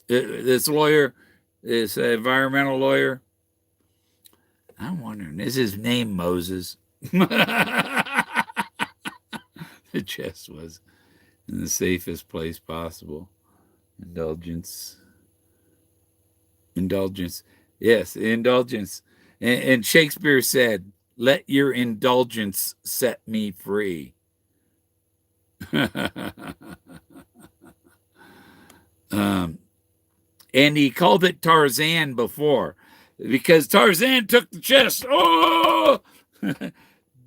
This lawyer, this environmental lawyer, I'm wondering, is his name Moses? The chest was in the safest place possible. Indulgence. Yes, indulgence. And Shakespeare said, let your indulgence set me free. And he called it Tarzan before because Tarzan took the chest. Oh,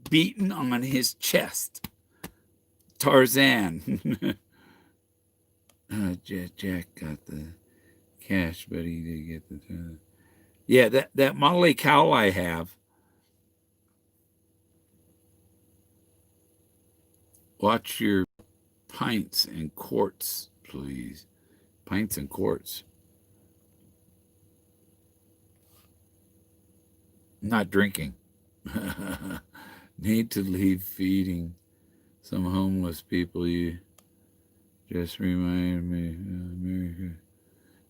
beaten on his chest. Tarzan. Jack got the cash, but he did get the. Yeah, that Molly cowl I have. Watch your pints and quarts, please. Pints and quarts. Not drinking. Need to leave feeding some homeless people. You just reminded me of America.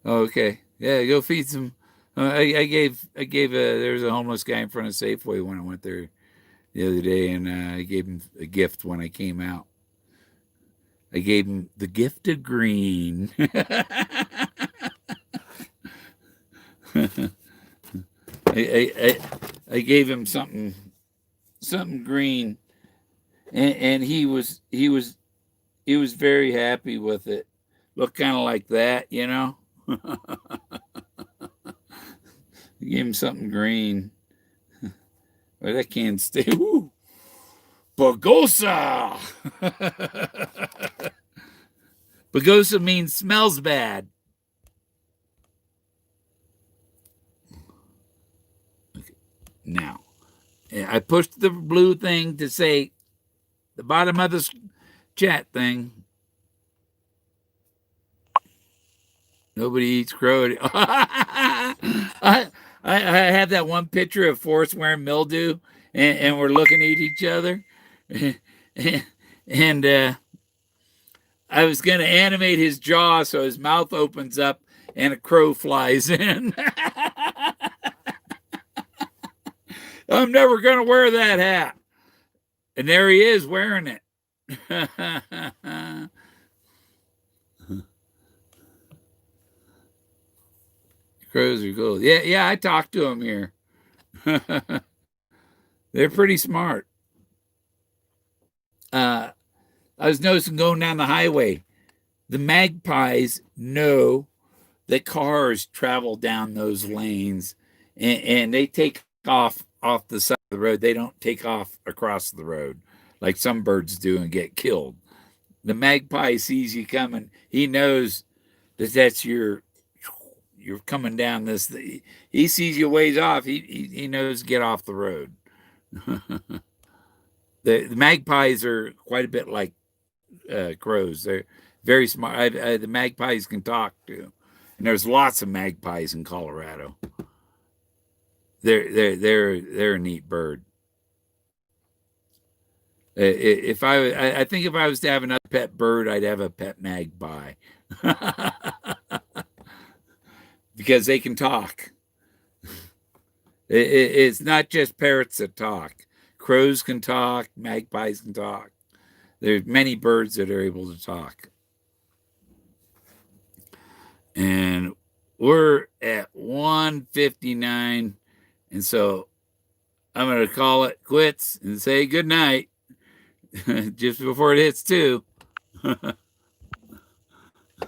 Oh, okay. Yeah, go feed some. I gave there's a homeless guy in front of Safeway when I went there the other day, and I gave him a gift when I came out. I gave him the gift of green. I gave him something green, and he was very happy with it. Looked kind of like that, you know. I gave him something green. Well, that can't stay. Woo! Bagosa. Bagosa means smells bad. Okay. Now, I pushed the blue thing to say the bottom of this chat thing. Nobody eats crow. I had that one picture of Forrest wearing mildew, and we're looking at each other, and I was going to animate his jaw so his mouth opens up and a crow flies in. I'm never going to wear that hat. And there he is wearing it. Crows are cool. Yeah, I talked to them here. They're pretty smart. I was noticing going down the highway, the magpies know that cars travel down those lanes, and they take off the side of the road. They don't take off across the road like some birds do and get killed. The magpie sees you coming. He knows that's you're coming down this. He sees you ways off. He knows to get off the road. The magpies are quite a bit like crows. They're very smart. The magpies can talk too, and there's lots of magpies in Colorado. They're a neat bird. I think if I was to have another pet bird, I'd have a pet magpie. Because they can talk. It's not just parrots that talk. Crows can talk. Magpies can talk. There's many birds that are able to talk. And we're at 1:59. And so I'm going to call it quits and say good night just before it hits 2.